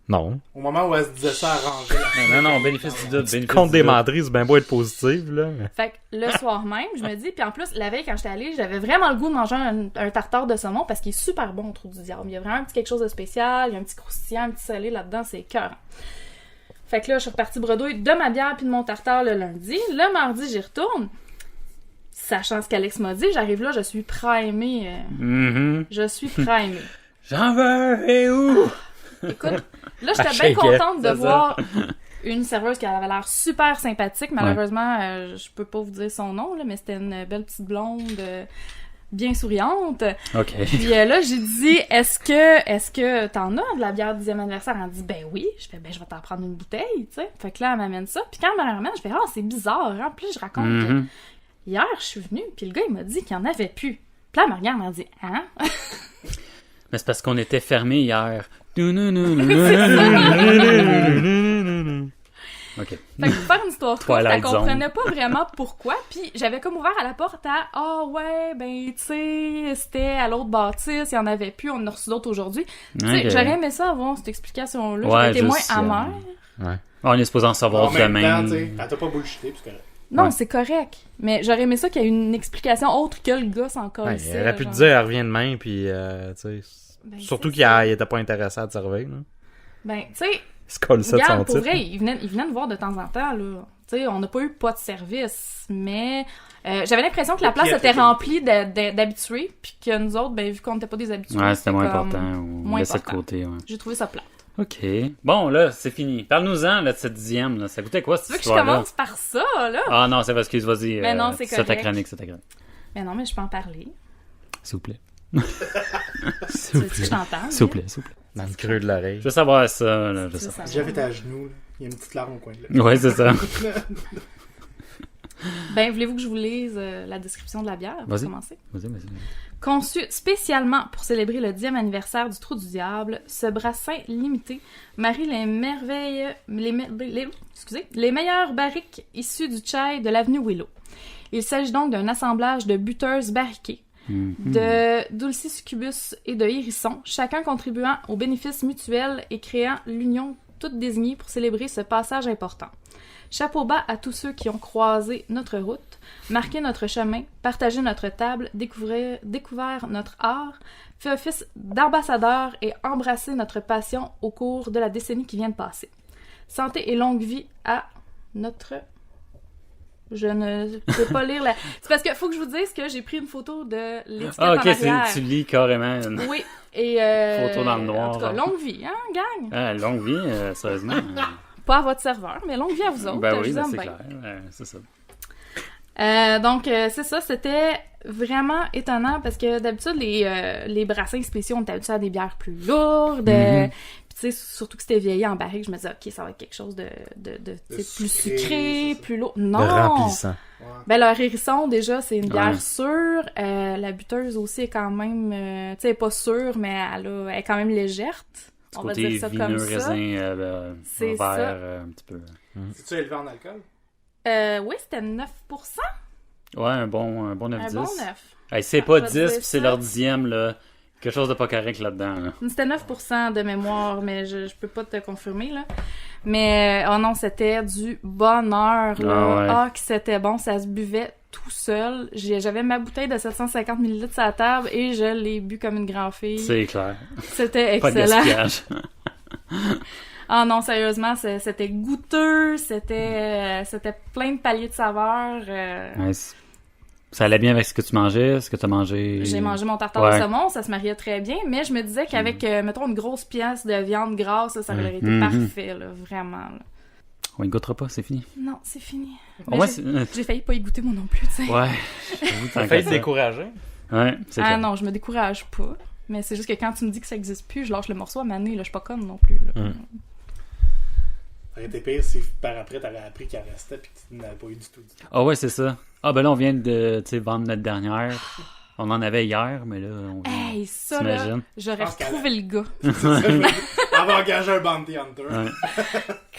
Non. Au moment où elle se disait ça, arrangé. Non, bénéfice du doute. bénéfice Compte du des doute. menteries, c'est bien beau être positif, là. Fait que le soir même, je me dis, puis en plus, la veille, quand j'étais allée, j'avais vraiment le goût de manger un tartare de saumon parce qu'il est super bon au trou du diable. Il y a vraiment un petit quelque chose de spécial, il y a un petit croustillant, un petit salé là-dedans, c'est écœurant. Fait que là, je suis repartie bredouille de ma bière puis de mon tartare le lundi. Le mardi, j'y retourne. Sachant ce qu'Alex m'a dit, j'arrive là, je suis primée. Mhm. Je suis primée. J'en veux, et où? Écoute, là, j'étais À bien shaker, contente de c'est ça. voir une serveuse qui avait l'air super sympathique. Malheureusement, je peux pas vous dire son nom, là, mais c'était une belle petite blonde bien souriante. OK. Puis là, j'ai dit, est-ce que t'en as de la bière du 10e anniversaire? Elle me dit, ben oui. Je fais, ben je vais t'en prendre une bouteille, tu sais. Fait que là, elle m'amène ça. Puis quand elle me ramène, je fais, c'est bizarre, hein. Puis là, je raconte que Mhm. hier, je suis venue, puis le gars, il m'a dit qu'il y en avait plus. Puis là, elle me regarde, elle m'a dit, hein? Mais c'est parce qu'on était fermés hier. OK. Fait que pour faire une histoire courte, elle Twilight comprenait Zone. pas vraiment pourquoi. Puis j'avais comme ouvert à la porte à « Ah ouais, ben tu sais, c'était à l'autre bâtisse, il y en avait plus, on en a reçu d'autres aujourd'hui. Tu sais, Ok. j'aurais aimé ça avoir cette explication-là. Ouais, J'aurais été moins juste, amère. Ouais. On est supposé en savoir En même demain. temps, tu sais, elle t'a pas bullshité, puis c'est correct. Non, Ouais. c'est correct. Mais j'aurais aimé ça qu'il y ait une explication autre que le gars s'en Ouais, colle. il aurait pu te dire, elle revient demain, puis, tu sais. Ben, Surtout c'est qu'il ça. était pas intéressé à te servir, là. Ben, tu sais, Il se colle ça de son regarde, pour titre. vrai, il venait nous voir de temps en temps, là. Tu sais, on n'a pas eu pas de service, mais j'avais l'impression que la place Puis, était après, remplie d'habitués, puis que nous autres, ben, vu qu'on n'était pas des habitués, Ouais, c'était moins comme- important. On moins laissait de important. côté, ouais. J'ai trouvé ça plat. OK. Bon, là, c'est fini. Parle-nous-en, là, de cette 10e, là. Ça goûtait quoi, cette Tu veux que je histoire-là? commence par ça, là? Ah non, c'est parce que, vas-y. Mais non, c'est ta correct. chronique, c'est ta chronique. Mais non, mais je peux en parler. S'il vous plaît. Tu veux que je t'en parle? S'il vous plaît, s'il vous plaît. Dans le creux de l'oreille. Je veux savoir ça, là. Je veux Tu veux savoir. savoir? Jeff est à genoux, là. Il y a une petite larme au coin de là. Ouais, c'est ça. Ben, voulez-vous que je vous lise la description de la bière pour Vas-y. commencer? Vas-y. Conçu spécialement pour célébrer le 10e anniversaire du Trou du Diable, ce brassin limité marie les merveilles, les meilleures barriques issues du chai de l'avenue Willow. Il s'agit donc d'un assemblage de buteuses barriquées, de dulcis succubus et de hérissons, chacun contribuant au bénéfice mutuel et créant l'union toute désignée pour célébrer ce passage important. Chapeau bas à tous ceux qui ont croisé notre route, marqué notre chemin, partagé notre table, découvert notre art, fait office d'ambassadeur et embrassé notre passion au cours de la décennie qui vient de passer. Santé et longue vie à notre... Je ne peux pas lire la... C'est parce qu'il faut que je vous dise que j'ai pris une photo de l'étiquette Ah, en ok, arrière. tu lis carrément une Oui, et... photo dans le noir. En tout cas, genre. longue vie, hein, gang? Ah, longue vie, sérieusement. Pas à votre serveur, mais longue vie à vous autres. Ben je oui, vous ben aime c'est bien. clair. C'est ça. Donc, c'est ça, c'était vraiment étonnant parce que d'habitude, les brassins spéciaux, on était habitués à des bières plus lourdes. Puis, tu sais, surtout que c'était vieilli en barrique, je me disais, OK, ça va être quelque chose de tu sais, plus sucré, sucré, c'est ça. plus lourd. De Non! remplissant. Ouais. Ben, leur hérisson, déjà, c'est une bière Ouais. sûre. La buteuse aussi est quand même, tu sais, elle est pas sûre, mais elle est quand même légère. On va Côté dire ça vineux, comme ça. raisin, C'est vert, ça. un petit peu. C'est-tu élevé en alcool? Oui, c'était 9%. Ouais, un bon 9-10. Un bon 9. Hey, c'est Ah, pas je vais 10, dire puis c'est ça. leur 10e, là. Quelque chose de pas correct là-dedans. Là. C'était 9% de mémoire, mais je peux pas te confirmer, là. Mais, oh non, c'était du bonheur, là. Ah ouais. Ah, que c'était bon, ça se buvait tout seul. J'avais ma bouteille de 750 ml sur la table et je l'ai bu comme une grande fille. C'est clair. C'était Pas de excellent. gaspillage. Ah non, sérieusement, c'était goûteux, c'était plein de paliers de saveurs. Nice. Ça allait bien avec ce que tu mangeais, ce que tu as mangé? J'ai mangé mon tartare Ouais. de saumon, ça se mariait très bien, mais je me disais qu'avec, mettons, une grosse pièce de viande grasse, ça aurait été parfait, là, vraiment. Là. On y goûtera pas, c'est fini. Non, c'est fini. Au Mais moins, j'ai failli pas y goûter moi non plus, tu sais. Ouais. Ça fait te décourager. Ouais, c'est Ah clair. non, je me décourage pas. Mais c'est juste que quand tu me dis que ça existe plus, je lâche le morceau à maner, là, je suis pas conne non plus, là. Ça aurait été pire si par après t'avais appris qu'il en restait pis que tu n'avais pas eu du tout. Ah ouais, c'est ça. Ah ben là, on vient de vendre notre dernière. On en avait hier, mais là, on vient... Hey, ça, là, T'imagines? j'aurais Je pense qu'elle- retrouvé le gars. C'est ça, je veux dire. Elle va engager un bounty hunter. Ouais.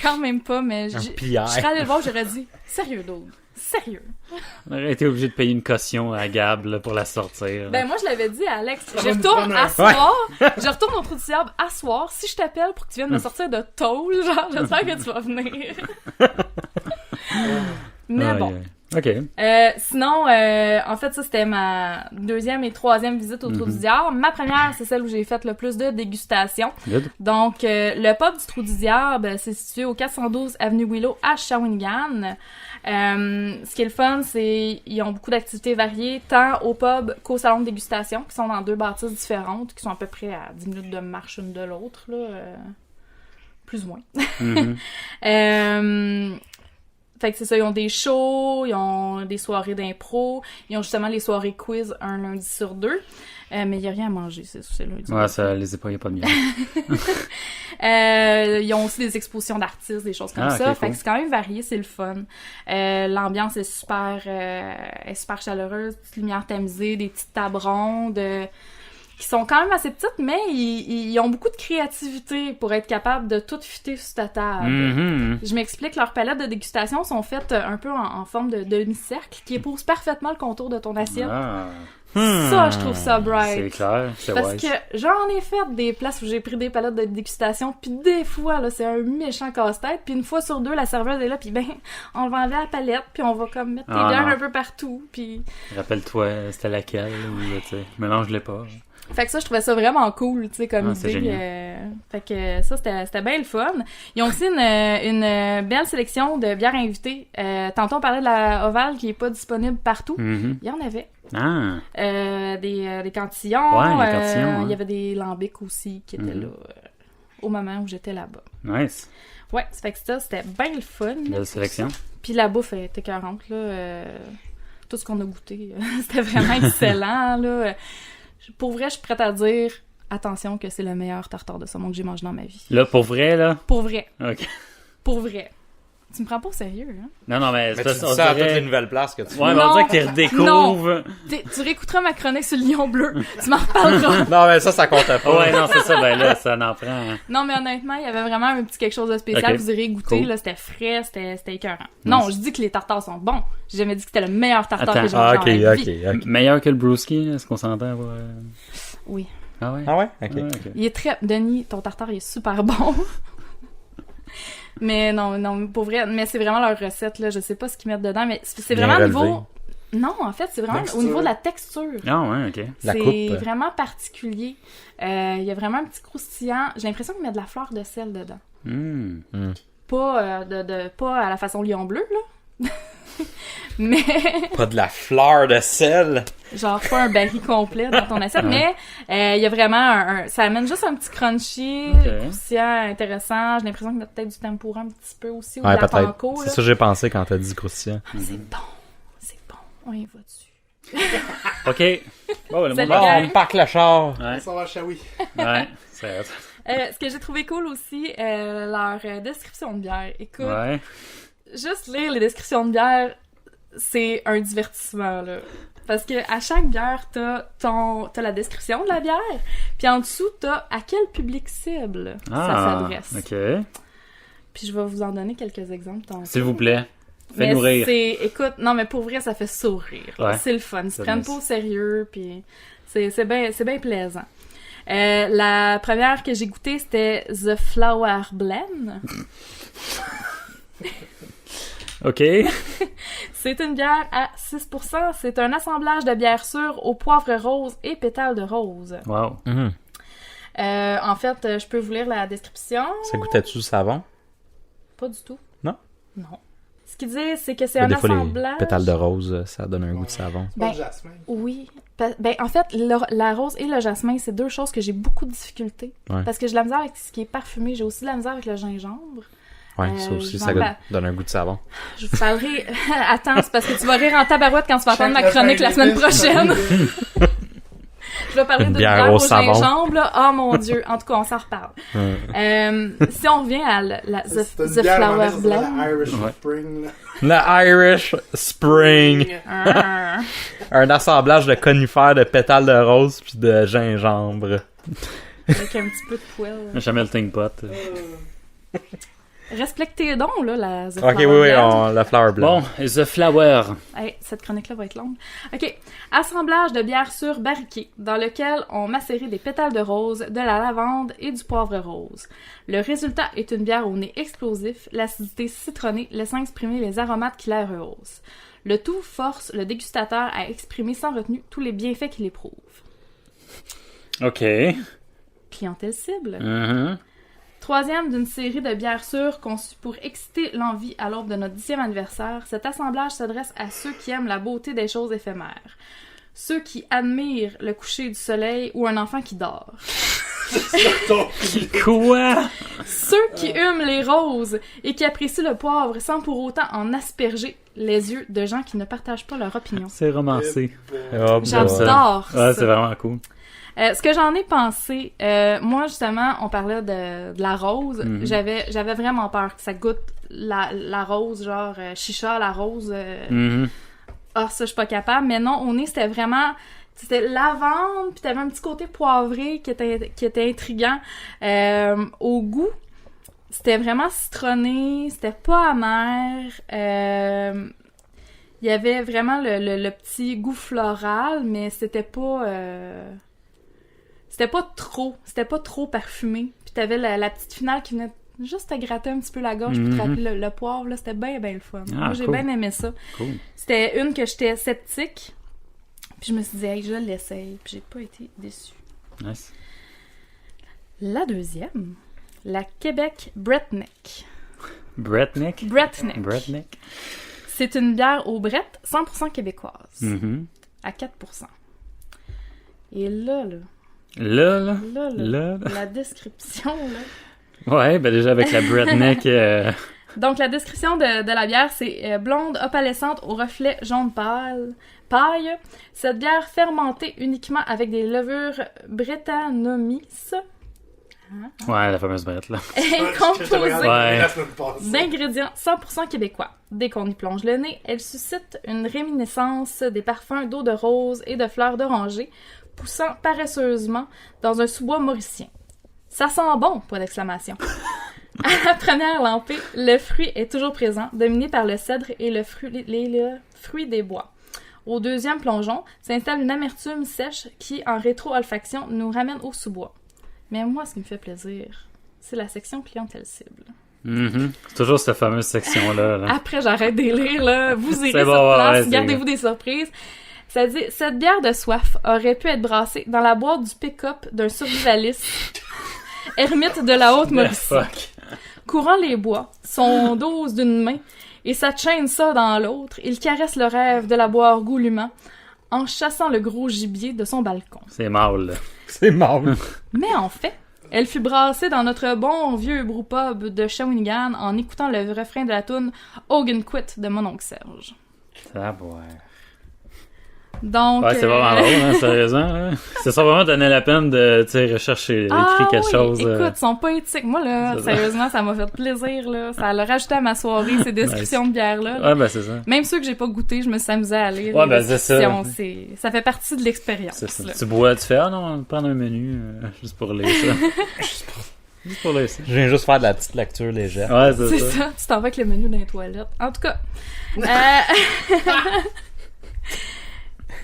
Quand même pas, mais Un je pillard. serais allée le voir, j'aurais dit, sérieux, d'autre. Sérieux. On aurait été obligé de payer une caution à Gab là, pour la sortir. Ben moi je l'avais dit à Alex, Ça je va nous retourne prendre à un- soir, je retourne au trou du diable à soir, si je t'appelle pour que tu viennes me sortir de tôle, genre j'espère que tu vas venir. Mais Aïe, bon. aïe. OK. Sinon, en fait, ça, c'était ma deuxième et troisième visite au Trou du Diable. Ma première, c'est celle où j'ai fait le plus de dégustation. Good. Donc, le pub du Trou du Diable, c'est situé au 412 Avenue Willow à Shawinigan. Ce qui est le fun, c'est ils ont beaucoup d'activités variées, tant au pub qu'au salon de dégustation, qui sont dans deux bâtisses différentes, qui sont à peu près à 10 minutes de marche une de l'autre, là, plus ou moins. Mhm. Fait que c'est ça, ils ont des shows, ils ont des soirées d'impro, ils ont justement les soirées quiz un lundi sur deux. Mais il n'y a rien à manger, c'est lundi. Ouais, ça les épaules, il n'y a pas de miel. Ils ont aussi des expositions d'artistes, des choses comme Ah, ça. ok, Fait cool. que c'est quand même varié, c'est le fun. L'ambiance est super chaleureuse, petites lumières tamisées, des petites tables rondes qui sont quand même assez petites, mais ils ont beaucoup de créativité pour être capables de tout fitter sur ta table. Mhm. Je m'explique, leurs palettes de dégustation sont faites un peu en forme de demi-cercle qui épouse parfaitement le contour de ton assiette. Ah. Ça, je trouve ça bright. C'est clair, c'est Parce wise. que j'en ai fait des places où j'ai pris des palettes de dégustation, puis des fois, là, c'est un méchant casse-tête, puis une fois sur deux, la serveuse est là, puis ben, on va enlever la palette, puis on va comme mettre tes Ah, bières non. un peu partout, puis... Rappelle-toi, c'était laquelle, ou, tu sais, mélange-les pas. Fait que ça, je trouvais ça vraiment cool, tu sais, comme Ah, c'est idée. génial. Fait que ça, c'était bien le fun. Ils ont aussi une belle sélection de bières invitées. Tantôt, on parlait de la Ovale qui est pas disponible partout. Mhm. Il y en avait. Ah, Des cantillons. Ouais, les cantillons, hein. Il y avait des lambics aussi qui étaient là au moment où j'étais là-bas. nice. Ouais, ça fait que ça, c'était bien le fun. Belle sélection. Puis la bouffe était écœurante, là. Tout ce qu'on a goûté, c'était vraiment excellent, là. Pour vrai, je suis prête à dire, attention, que c'est le meilleur tartare de saumon que j'ai mangé dans ma vie. Là, pour vrai, là? Pour vrai. OK. Pour vrai. Tu me prends pas au sérieux, hein? Non, mais Mais c'est tu pas dis ça, on ça à toutes dirait... les nouvelles places que tu Ouais, mais Non. on dirait que tu redécouvres. Tu réécouteras ma chronique sur le lion bleu. Tu m'en reparleras. Non, mais ça compte pas. Ouais, non, c'est ça, ben là, ça en prend. Non, mais honnêtement, il y avait vraiment un petit quelque chose de spécial. Ok. Vous irez goûter, Cool. là. C'était frais, c'était écœurant. Non, je dis que les tartares sont bons. J'ai jamais dit que c'était le meilleur tartare Attends. que j'ai mangé dans ma vie. ok. Meilleur que le brewski, là, est-ce qu'on s'entend? Oui. Ah ouais? Ah ouais? Ok. Ah, ok. Il est très... Denis, ton tartare, il est super bon. Mais non, pour vrai, mais c'est vraiment leur recette, là. Je sais pas ce qu'ils mettent dedans, mais c'est Bien vraiment au relevé. niveau... Non, en fait, c'est vraiment Texture. au niveau de la texture. Ah ouais, ok. La C'est coupe. vraiment particulier. Il y a vraiment un petit croustillant. J'ai l'impression qu'il met de la fleur de sel dedans. Hmm. Pas, pas à la façon lion bleu, là. Mais... Pas de la fleur de sel. Genre pas un baril complet dans ton assiette, mais il y a vraiment ça amène juste un petit crunchy, Ok. croustillant intéressant. J'ai l'impression qu'il y a peut-être du tempura un petit peu aussi, ou Ouais, de la peut-être. panko, C'est là. ça que j'ai pensé quand t'as dit croustillant. C'est bon, on y va dessus. OK. Bon, le Vous monde... allez- Bon, on me parque le char. Ouais, Ça va, Shawi. ouais, c'est Ce que j'ai trouvé cool aussi, leur description de bière. Écoute, Ouais. juste lire les descriptions de bière, c'est un divertissement, là. Parce que à chaque bière, t'as la description de la bière, puis en dessous, t'as à quel public cible ça Ah, s'adresse. OK. Puis je vais vous en donner quelques exemples tantôt. S'il vous plaît. Fais-nous rire. Écoute, non, mais pour vrai, ça fait sourire. Ouais. C'est le fun. Ils se C'est prennent nice. pas au sérieux, puis c'est bien plaisant. La première que j'ai goûtée, c'était The Flower Blend. OK. C'est une bière à 6%. C'est un assemblage de bière sûre au poivre rose et pétales de rose. Wow. Mhm. En fait, je peux vous lire la description. Ça goûtait-tu du savon? Pas du tout. Non? Non. Ce qu'ils disent, c'est que c'est un Des fois, assemblage... les pétales de rose, ça donne un goût de savon. C'est pas Ben, le jasmin. Oui. En fait, la rose et le jasmin, c'est deux choses que j'ai beaucoup de difficultés. Ouais. Parce que j'ai de la misère avec ce qui est parfumé. J'ai aussi de la misère avec le gingembre. Ouais, ça aussi, je ça m'en donne un goût de savon. Je vous parlerai... Attends, c'est parce que tu vas rire en tabarouette quand tu vas entendre ma Chaque chronique la semaine prochaine. prochaine. Je vais parler Une d'une bière bière au au savon. gingembre, là. Oh mon Dieu. En tout cas, on s'en reparle. Si on revient à C'est une The bière, Flower ça s'appelle Blend. la Irish Ouais. Spring. Là. Le Irish Spring. Ah. Un assemblage de conifères, de pétales de rose puis de gingembre. Avec un petit peu de poêle. Un melting pot. Respectez donc, là, la The Ok, Flower oui, Blend. la flower blend. Bon, The Flower. Hey, cette chronique-là va être longue. OK. Assemblage de bière sûre barriquée, dans lequel on macéré des pétales de rose, de la lavande et du poivre rose. Le résultat est une bière au nez explosif, l'acidité citronnée laissant exprimer les aromates qui la rehaussent. Le tout force le dégustateur à exprimer sans retenue tous les bienfaits qu'il éprouve. OK. Clientèle cible. Mhm. Troisième d'une série de bières sûres conçues pour exciter l'envie à l'aube de notre 10e anniversaire, cet assemblage s'adresse à ceux qui aiment la beauté des choses éphémères. Ceux qui admirent le coucher du soleil ou un enfant qui dort. Quoi? Ceux qui hument les roses et qui apprécient le poivre sans pour autant en asperger les yeux de gens qui ne partagent pas leur opinion. C'est romancé. Hop, J'adore Ouais, ça. c'est vraiment cool. Ce que j'en ai pensé, moi justement, on parlait de la rose. Mhm. J'avais vraiment peur que ça goûte la rose, genre chicha, la rose. Mhm. Ah, ça, je suis pas capable. Mais non, au nez, c'était vraiment... C'était lavande, puis t'avais un petit côté poivré qui était intriguant. Au goût, c'était vraiment citronné, c'était pas amer. Il y avait vraiment le petit goût floral, mais c'était pas trop parfumé. Puis t'avais la petite finale qui venait juste te gratter un petit peu la gorge, puis te rappeler le poivre, là, c'était bien le fun. Ah, Moi, j'ai cool. bien aimé ça. Cool. C'était une que j'étais sceptique, puis je me suis dit, hey, je l'essaye, puis j'ai pas été déçue. Nice. La deuxième, la Québec Brettneck. Brettneck. Brettneck. Brettneck. C'est une bière au Brett 100% québécoise, Mhm. à 4%. Et là, Là. Là. la description, là. Ouais, ben déjà avec la Brettneck. Donc, la description de la bière, c'est blonde opalescente au reflet jaune paille. Cette bière fermentée uniquement avec des levures Brettanomyces Ouais, la fameuse Brett, là. est composée Ouais. La semaine passée. d'ingrédients 100% québécois. Dès qu'on y plonge le nez, elle suscite une réminiscence des parfums d'eau de rose et de fleurs d'oranger, poussant paresseusement dans un sous-bois mauricien. Ça sent bon, point d'exclamation. À la première lampée, le fruit est toujours présent, dominé par le cèdre et le fruit des bois. Au deuxième plongeon, s'installe une amertume sèche qui, en rétro-olfaction, nous ramène au sous-bois. Mais moi, ce qui me fait plaisir, c'est la section clientèle cible. Mhm. C'est toujours cette fameuse section-là. Là. Après, j'arrête de lire, là. Vous irez C'est sur bon, place, ouais, gardez-vous des surprises. Ça dit, cette bière de soif aurait pu être brassée dans la boîte du pick-up d'un survivaliste ermite de la Haute-Mauricie. Fuck. Courant les bois, son dose d'une main et sa chaîne ça dans l'autre, il caresse le rêve de la boire goulûment en chassant le gros gibier de son balcon. C'est mal, là. C'est mal. Mais en fait, elle fut brassée dans notre bon vieux brewpub de Shawinigan en écoutant le refrain de la toune Hogan Quit de mon oncle Serge. Ça, ouais. Donc, Ouais, c'est vraiment drôle, hein, sérieusement. Là. C'est ça vraiment donner la peine de, tu sais, rechercher, écrire quelque chose. Écoute, ils sont poétiques. Moi, là, C'est ça. sérieusement, ça m'a fait plaisir, là. Ça l'a rajouté à ma soirée, ces descriptions de bière-là. là. Ouais, ben c'est ça. Même ceux que j'ai pas goûté, je me suis amusée à lire. Ouais, les ben, c'est ça. descriptions. Ça fait partie de l'expérience. C'est ça. là. Tu bois, tu fais, ah non, prendre un menu, juste pour lire ça. Juste pour laisser. Je viens juste faire de la petite lecture légère. Ouais, C'est c'est ça. ça, tu t'en vas avec le menu dans les toilettes. En tout cas,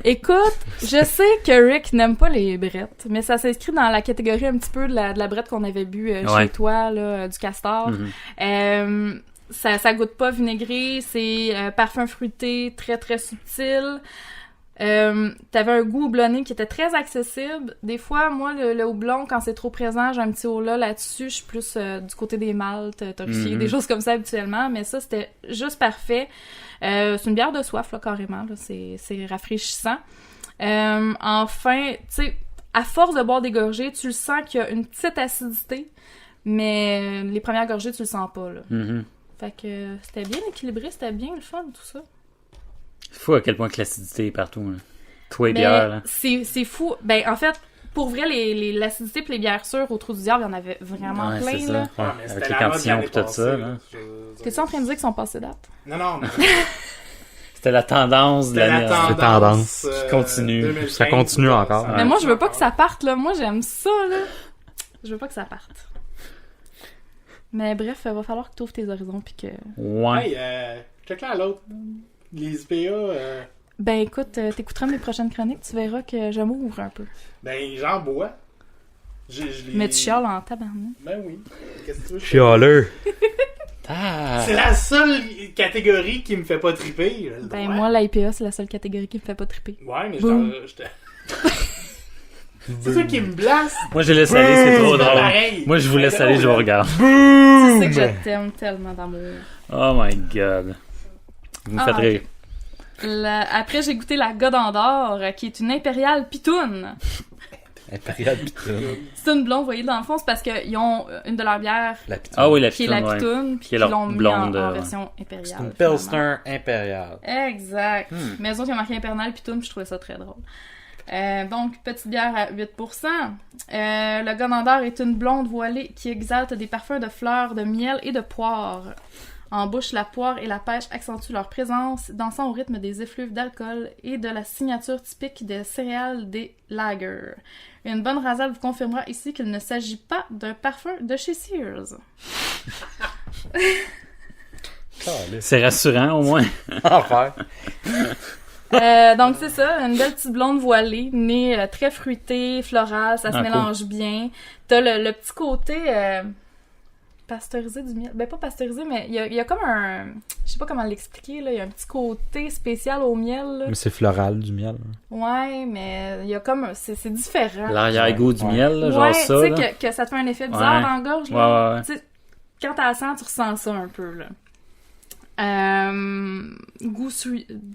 écoute, je sais que Rick n'aime pas les brettes, mais ça s'inscrit dans la catégorie un petit peu de la brette qu'on avait bu Ouais. chez toi, là, du castor. Mhm. Ça goûte pas vinaigré, c'est parfum fruité, très très subtil. T'avais un goût houblonné qui était très accessible. Des fois, moi, le houblon, quand c'est trop présent, j'ai un petit haut là-dessus. Je suis plus du côté des maltes, torréfiés, des choses comme ça habituellement. Mais ça, c'était juste parfait. C'est une bière de soif, là, carrément. Là. C'est rafraîchissant. Enfin, tu sais, à force de boire des gorgées, tu le sens qu'il y a une petite acidité. Mais les premières gorgées, tu le sens pas, là. Mhm. Fait que c'était bien équilibré, c'était bien le fun, tout ça. C'est fou à quel point que l'acidité est partout. Là. Toi et Mais bière, là. c'est fou. Ben, en fait, pour vrai, l'acidité pis les bières sûres au Trou du Diable, il y en avait vraiment Ouais, plein, c'est ça. là. Ouais, mais avec c'était les la mode cantillons l'année et tout passée, ça. là. Là. T'es-tu en train de dire qu'ils sont passés date? Non, mais C'était la tendance de c'était l'année. la hein. tendance. Qui continue. 2015, Ça continue encore. Mais moi, je veux pas que ça parte, là. Moi, j'aime ça, là. Je veux pas que ça parte. Mais bref, il va falloir que tu ouvres tes horizons pis que... Ouais. Hey, check là à l'autre. Les IPA, Ben écoute, t'écouteras mes prochaines chroniques, tu verras que je m'ouvre un peu. ben j'en bois. Je les- Mais tu chiales en tabarnak. Ben oui. Qu'est-ce que tu veux? Chialeux. Ah. C'est la seule catégorie qui me fait pas triper. là, le Ben droit. moi, l'IPA, c'est la seule catégorie qui me fait pas triper. Ouais, mais Boum. c'est ça qui me blasse. Moi, je laisse aller, c'est trop C'est drôle. pareil. Moi, je vous laisse aller, je vous regarde. Tu sais que je t'aime tellement d'amour. Oh my god. Vous me Ah, faites ok. rire. Après, j'ai goûté la Godin d'or, qui est une impériale pitoune. Impérial Pitoune. C'est une blonde, vous voyez, dans le fond, c'est parce qu'ils ont une de leurs bières La Pitoune. Ah oui, la qui est la pitoune, ouais. pitoune, puis Qui est qu'ils leur l'ont mis blonde, en ouais. version C'est impériale. une finalement. Pilsner impériale. Exact. Mais eux autres, ils ont marqué impériale pitoune, puis je trouvais ça très drôle. Donc, petite bière à 8%. Le Godin d'or est une blonde voilée qui exalte des parfums de fleurs, de miel et de poire. En bouche, la poire et la pêche accentuent leur présence, dansant au rythme des effluves d'alcool et de la signature typique des céréales des lagers. Une bonne rasade vous confirmera ici qu'il ne s'agit pas d'un parfum de chez Sears. C'est rassurant, au moins. Enfer. Donc c'est ça, une belle petite blonde voilée, nez très fruité, floral, ça se Ah, mélange bien. T'as le petit côté pasteurisé du miel. Ben pas pasteurisé, mais il y a comme un... Je sais pas comment l'expliquer, là. Il y a un petit côté spécial au miel, là. Mais c'est floral du miel. Ouais, mais il y a comme... C'est différent. L'arrière-goût du Ouais. miel, là, genre Ouais, ça. tu sais là. que ça te fait un effet bizarre Ouais. dans la gorge, Ouais, là. ouais, ouais. Tu sais, quand t'as la sens, tu ressens ça un peu, là.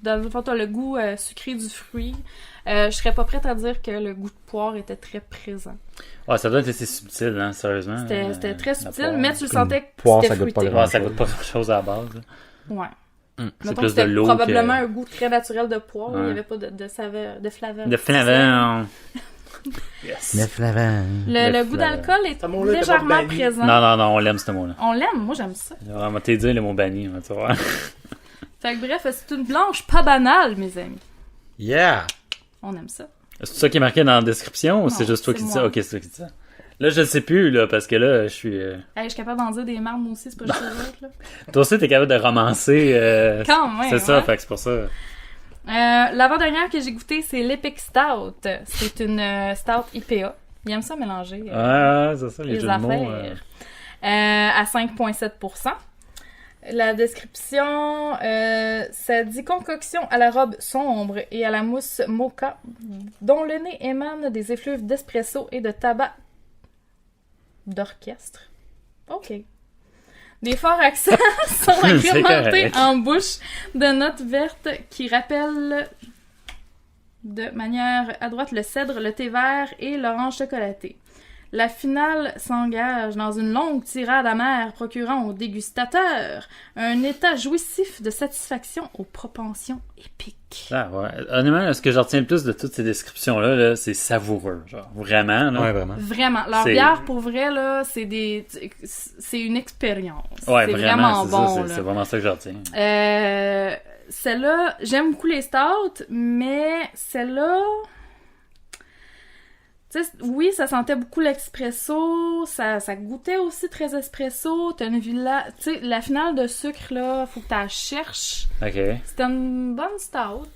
Dans le fond, t'as le goût sucré du fruit. Je serais pas prête à dire que le goût de poire était très présent. Ah, ça doit être assez subtil, hein, sérieusement. C'était très la subtil, poire. mais tu le Comme sentais que poire, c'était ça goûte pas fruité. grand- Ouais, ça goûte pas grand-chose à la base. Là. Ouais. C'est Mettons plus que c'était de l'eau probablement que... un goût très naturel de poire. Ouais. Il n'y avait pas de saveur, de flaveur. De flaveur. Yes. Le flavin. Le Le goût flaveur. d'alcool est Ce mot-là était pas légèrement banni. présent. Non, on l'aime, ce mot-là. On l'aime, moi j'aime ça. On va te dire le mot banni, on va te voir. Fait que bref, c'est une blanche pas banale, mes amis. Yeah! On aime ça. C'est ça qui est marqué dans la description ou c'est Non, juste toi c'est qui dis moi. ça? Ok, c'est toi qui dis ça. Là, je le sais plus, là, parce que là, je suis... Hey, je suis capable d'en dire des marmes aussi, c'est pas juste les autres, là. Toi aussi, t'es capable de romancer. Quand même, c'est ça, ouais. fait que c'est pour ça. L'avant-dernière que j'ai goûtée, c'est l'Epic Stout. C'est une stout IPA. Ils aiment ça mélanger Ouais, c'est ça, les les jeux de mots. affaires. À 5,7%. La description, ça dit concoction à la robe sombre et à la mousse mocha, dont le nez émane des effluves d'espresso et de tabac d'orchestre. OK. Des forts accents sont C'est agrémentés correct. en bouche de notes vertes qui rappellent de manière à droite le cèdre, le thé vert et l'orange chocolaté. La finale s'engage dans une longue tirade amère procurant au dégustateur un état jouissif de satisfaction aux propensions épiques. Ah, ouais. Honnêtement, ce que je retiens le plus de toutes ces descriptions-là, là, c'est savoureux. Genre, vraiment, là. Ouais, vraiment. Vraiment, leur C'est- bière, pour vrai, là, c'est une expérience. Ouais, c'est vraiment, vraiment c'est bon, ça, là. c'est vraiment ça que je retiens. Celle-là, j'aime beaucoup les stouts, mais celle-là... Tu sais, oui, ça sentait beaucoup l'expresso, ça goûtait aussi très espresso. T'as une villa... Tu sais, la finale de sucre, là, faut que tu la cherches. Ok. C'était une bonne stout.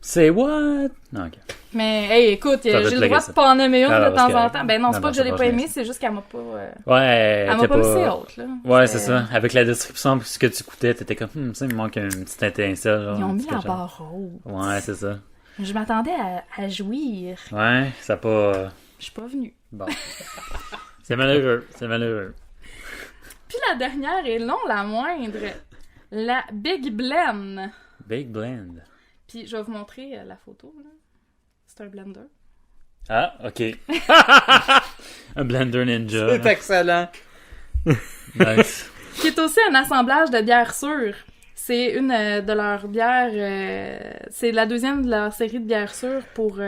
C'est what? Non, ok. Mais, hey, écoute, j'ai Ça doit te le droit laguer, de pas en aimer une Ah, de non, parce temps en que- temps. Ben non, c'est non, pas non, que je c'est l'ai pas pas aimé, gênant. c'est juste qu'elle m'a pas... Ouais, elle m'a pas laissé haute, là. Ouais, C'était- c'est ça. Avec la description, puis ce que tu coûtais, t'étais comme, ça, il me manque une petite étincelle. Genre, Ils ont un mis petit la quelque chose. barre haute. Ouais, c'est ça. Je m'attendais à jouir. Ouais, ça a pas... Je suis pas venue. Bon. C'est malheureux, c'est malheureux. Puis la dernière, et non la moindre, la Big Blend. Big Blend. Puis je vais vous montrer la photo, là. C'est un blender. Ah, ok. Un blender ninja. C'est excellent. Nice. Qui est aussi un assemblage de bières sûres. C'est une de leurs bières... c'est la deuxième de leur série de bières sûres pour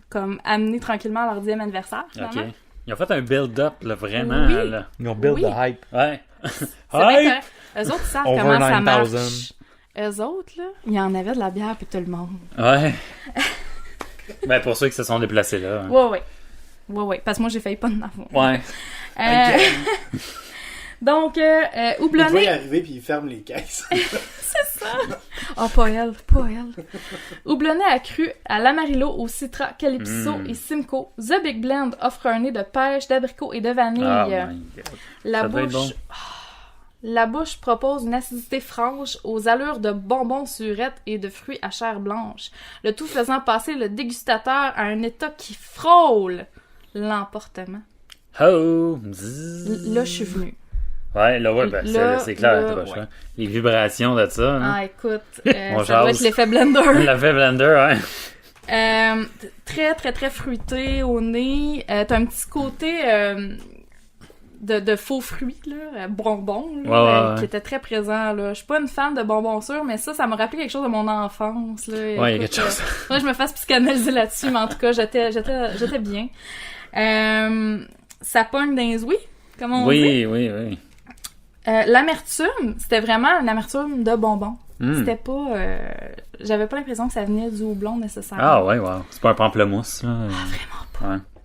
comme amener tranquillement à leur 10e anniversaire, Ok. finalement. Ils ont fait un build-up, là, vraiment, Oui. là. Ils ont build Oui. the hype. Ouais. C'est bien Hype! correct. Eux autres, ils savent Over comment ça marche. 9000. Eux autres, là, il y en avait de la bière pour tout le monde. Ouais. Ben, pour ceux qui se sont déplacés là. hein. Ouais. Ouais, parce que moi, j'ai failli pas en avoir. Ouais. Donc, Il doit y houblonné... arriver puis il ferme les caisses. Oh, pas elle. Houblonné accru à l'amarillo, au citra, calypso et simcoe, The Big Blend offre un nez de pêche, d'abricot et de vanille. Oh my god. La Ça doit être bouche... bon. La bouche propose une acidité franche aux allures de bonbons surettes et de fruits à chair blanche, le tout faisant passer le dégustateur à un état qui frôle l'emportement. Oh! Zzz. Là, je suis venue. Ouais, là, ouais, ben, Là, c'est clair, là, t'as pas le ouais. choix. Les vibrations de ça, hein. Ah, écoute, On ça doit jase. être l'effet blender. La fait blender, ouais. Très, très, très fruité au nez. T'as un petit côté de faux fruits, là, bonbons, là, Ouais, qui était très présent. Là. Je suis pas une fan de bonbons sûrs, mais ça m'a rappelé quelque chose de mon enfance. Là. Ouais, il y a Écoute, quelque chose. moi, je me fasse psychanalyser là-dessus, mais en tout cas, j'étais bien. Ça pogne dans les ouïes, comme on dit. Oui. L'amertume, c'était vraiment une amertume de bonbons. Mm. C'était pas... j'avais pas l'impression que ça venait du houblon nécessairement. Ah, ouais, wow. C'est pas un pamplemousse, là.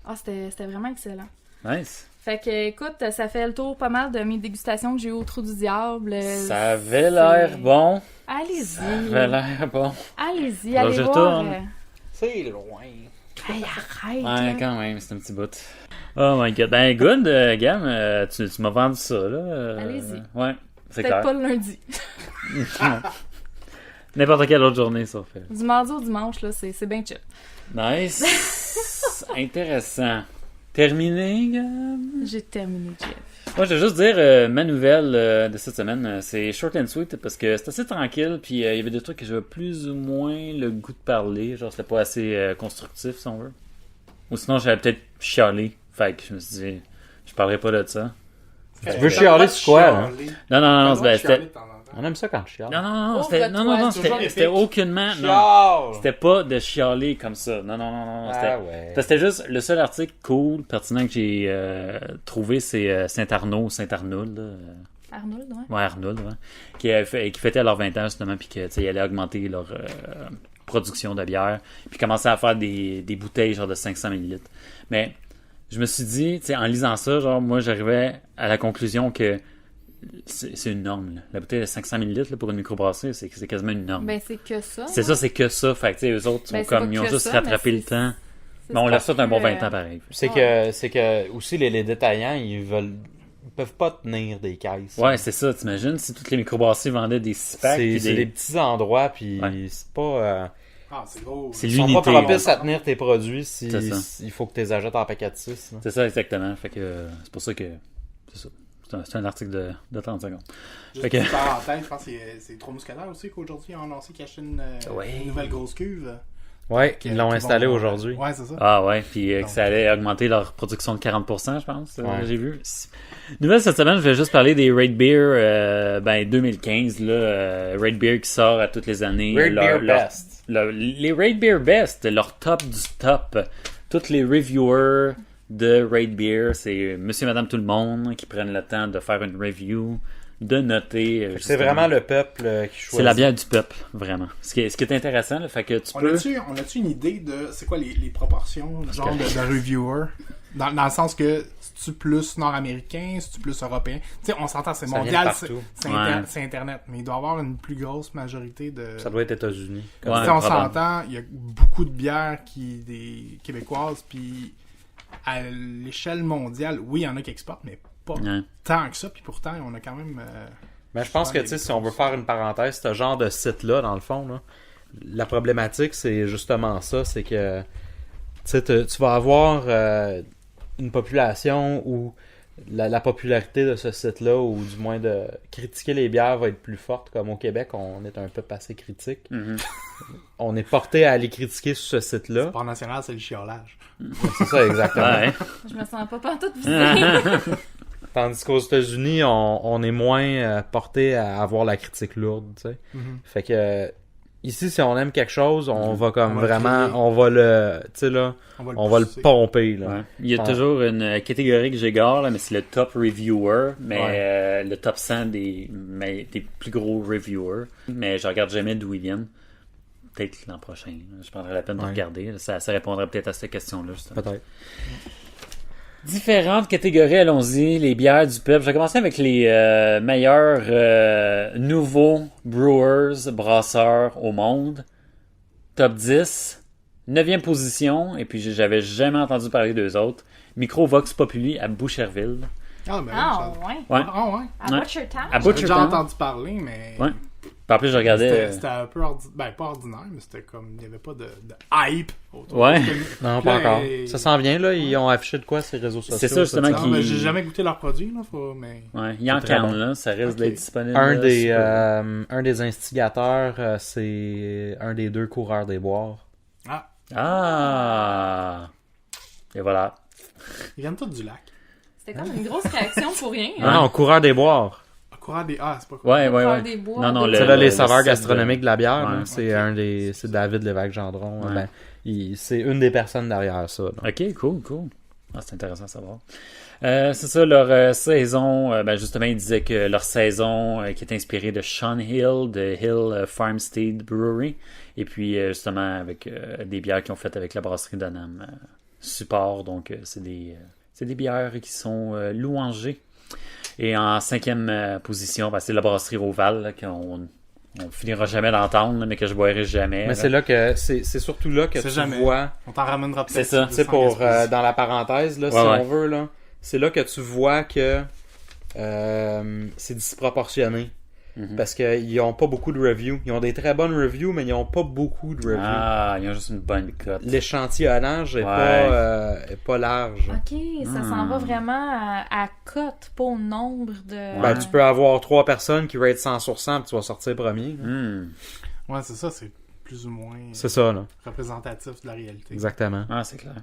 Ah, c'était vraiment excellent. Ouais. Nice. Fait que, écoute, ça fait le tour pas mal de mes dégustations que j'ai eues au Trou du Diable. Ça avait l'air bon. Allez-y. Ça avait l'air bon. Allez-y, Là, allez je voir. retourne. C'est loin. Hey, arrête. Ouais, là. quand même, c'est un petit bout. Oh my god. Ben, good, Gam, tu m'as vendu ça, là. Allez-y. Ouais, c'est Peut-être clair. pas le lundi. N'importe quelle autre journée, ça fait. Du mardi au dimanche, là, c'est bien chill. Nice. Intéressant. Terminé, Gam? J'ai terminé, Jeff. Moi, je vais juste dire, ma nouvelle de cette semaine, c'est short and sweet parce que c'est assez tranquille, puis il y avait des trucs que j'avais plus ou moins le goût de parler, genre c'était pas assez constructif, si on veut. Ou sinon, j'avais peut-être chialé, fait que je me suis dit, je parlerai pas de ça. Tu veux chialer sur quoi, là? Non, c'était... On aime ça quand tu chiales. Non, Ouvre-toi, c'est toujours c'était épique. aucunement... Non, Chiale! c'était pas de chialer comme ça. Non, c'était... Ah ouais. Parce que c'était juste le seul article cool, pertinent que j'ai trouvé, c'est Saint-Arnaud, Saint-Arnould, là. Arnold, ouais. Ouais, Arnold, ouais. Qui fêtait leurs 20 ans, justement, puis que, tu sais, ils allaient augmenter leur production de bière, puis commençaient à faire des bouteilles, genre, de 500 ml. Mais, je me suis dit, tu sais, en lisant ça, genre, moi, j'arrivais à la conclusion que c'est une norme, là. La bouteille de 500 ml, là, pour une microbrasserie, c'est quasiment une norme. Ben, c'est que ça. C'est ça, c'est que ça. Fait que, tu sais, eux autres sont Ben, c'est comme, pas ils ont que juste ça, rattrapé mais le temps. c'est Mais on leur parce souhaite un bon que, 20 ans, pareil. C'est que aussi les détaillants, ils peuvent pas tenir des caisses. Ouais, c'est ça, t'imagines, si toutes les microbrasseries vendaient des 6 packs, puis C'est des petits endroits, puis Ouais. c'est pas... Ah, c'est gros. C'est Ils sont l'unité. pas propices à tenir tes produits si C'est ça. il faut que tu les achètes en paquet de 6. là. C'est ça, exactement. Fait que c'est pour ça que. C'est ça. C'est un article de 30 secondes. Juste Fait que- une parenthèse, je pense que c'est Trois Mousquetaires aussi qu'aujourd'hui ils ont annoncé qu'ils achetaient une nouvelle grosse cuve. Ouais, Qui- ils l'ont qui installé vont- aujourd'hui. Ouais, c'est ça. Ah ouais, puis que Donc, ça allait augmenter leur production de 40%, je pense. Ouais. J'ai vu. Nouvelle cette semaine, je vais juste parler des Raid Beer 2015. Là, Raid Beer qui sort à toutes les années. Raid Beer Best. Les Raid Beer Best, leur top du top. Tous les reviewers de Raid Beer, c'est monsieur, madame, tout le monde qui prennent le temps de faire une review de noter. C'est justement. vraiment le peuple qui choisit. C'est la bière du peuple, vraiment. Ce qui est intéressant, là, fait que tu On peux... a-tu une idée de c'est quoi les proportions genre de reviewer? Dans le sens que c'est-tu plus nord-américain, c'est-tu plus européen? Tu sais, on s'entend, c'est Ça vient mondial, de c'est partout. c'est Internet, mais il doit y avoir une plus grosse majorité de... Ça doit être États-Unis. Tu Ouais, sais, on probable. s'entend, il y a beaucoup de bières des québécoises, puis à l'échelle mondiale, oui, il y en a qui exportent, mais pas Ouais. tant que ça, puis pourtant, on a quand même... Mais je pense que, tu sais, si on veut faire une parenthèse, ce genre de site-là, dans le fond, là, la problématique, c'est justement ça, c'est que, tu sais, tu vas avoir une population où la popularité de ce site-là, ou du moins de critiquer les bières, va être plus forte. Comme au Québec, on est un peu assez critique. Mhm. On est porté à aller critiquer sur ce site-là. Sport national, c'est le chiolage. C'est ça, exactement. Ouais. Je me sens pas pantoute visée. Tandis qu'aux États-Unis, on est moins porté à avoir la critique lourde, tu sais. Fait que ici, si on aime quelque chose, on va comme On va le vraiment, créer. on va le, tu sais là, on va le pousser. pomper là. Ouais. Il y a Ah. toujours une catégorie que j'égare, là, mais c'est le top reviewer, mais Ouais. le top 100 des plus gros reviewers. Mais je regarde jamais d'où ils viennent. Peut-être l'an prochain. Je prendrai la peine de Ouais. regarder. Ça répondrait peut-être à cette question-là. Justement. Peut-être. Différentes catégories, allons-y. Les bières du peuple. Je vais commencer avec les meilleurs nouveaux brewers, brasseurs au monde. Top 10. 9e position. Et puis j'avais jamais entendu parler d'eux autres. Micro Vox Populi à Boucherville. Ah, ben, Ah, ça... ouais. Ouais. Ah, ouais. À Ouais. Butchertown? À J'ai déjà Butchertown. entendu parler, mais... Ouais. Puis en plus, je regardais. C'était un peu pas ordinaire, mais c'était comme il n'y avait pas de hype autour. Ouais. Non, Puis là, pas encore. et- Ça s'en vient là, ils ont affiché de quoi ces réseaux sociaux. C'est ça, justement, Non, qui- mais j'ai jamais goûté leurs produits, là, mais... Ouais, il y a en C'est très canne, bon. là. Ça risque Ok. d'être disponible. Un là, des super. un des instigateurs, c'est un des 2 coureurs des boires. Ah, Ah! Et voilà. ils viennent tous du lac. C'était comme une grosse réaction pour rien. Ouais. Non, coureur des boires. Courant des... Ah, c'est pas cool. Ouais, ouais, Faire ouais. des bois, Non, non, des- le- C'est là les site saveurs de- gastronomiques de la bière. Ouais. là. C'est Ok. c'est David Lévesque-Gendron. Ouais. Ben, c'est une des personnes derrière ça. là. Ok, cool. Ah, c'est intéressant à savoir. C'est ça, leur saison. Ben justement, ils disaient que leur saison qui est inspirée de Sean Hill, de Hill Farmstead Brewery. Et puis, justement, avec des bières qu'ils ont faites avec la brasserie Donham Support. Donc, c'est des bières qui sont louangées. Et en 5e position, ben, c'est la brasserie Roval, là, qu'on on finira jamais d'entendre, là, mais que je boirai jamais. Mais là. c'est là que c'est surtout là que C'est tu jamais. vois. On t'en ramènera peut-être. C'est ça. de Tu sais, 100 pour gaspilles. dans la parenthèse, là, si Ouais, ouais. on veut, là, c'est là que tu vois que c'est disproportionné. Mhm. Parce qu'ils n'ont pas beaucoup de reviews. Ils ont des très bonnes reviews, mais ils n'ont pas beaucoup de reviews. Ah, ils ont juste une bonne cote. L'échantillonnage est Ouais. pas large. Ok, ça s'en va vraiment à cote, pas au nombre de... Ben, tu peux avoir 3 personnes qui rate 100 sur 100 puis tu vas sortir premier. là. Hmm. Ouais, c'est ça, c'est plus ou moins C'est ça, là. représentatif de la réalité. Exactement. Ah, c'est clair.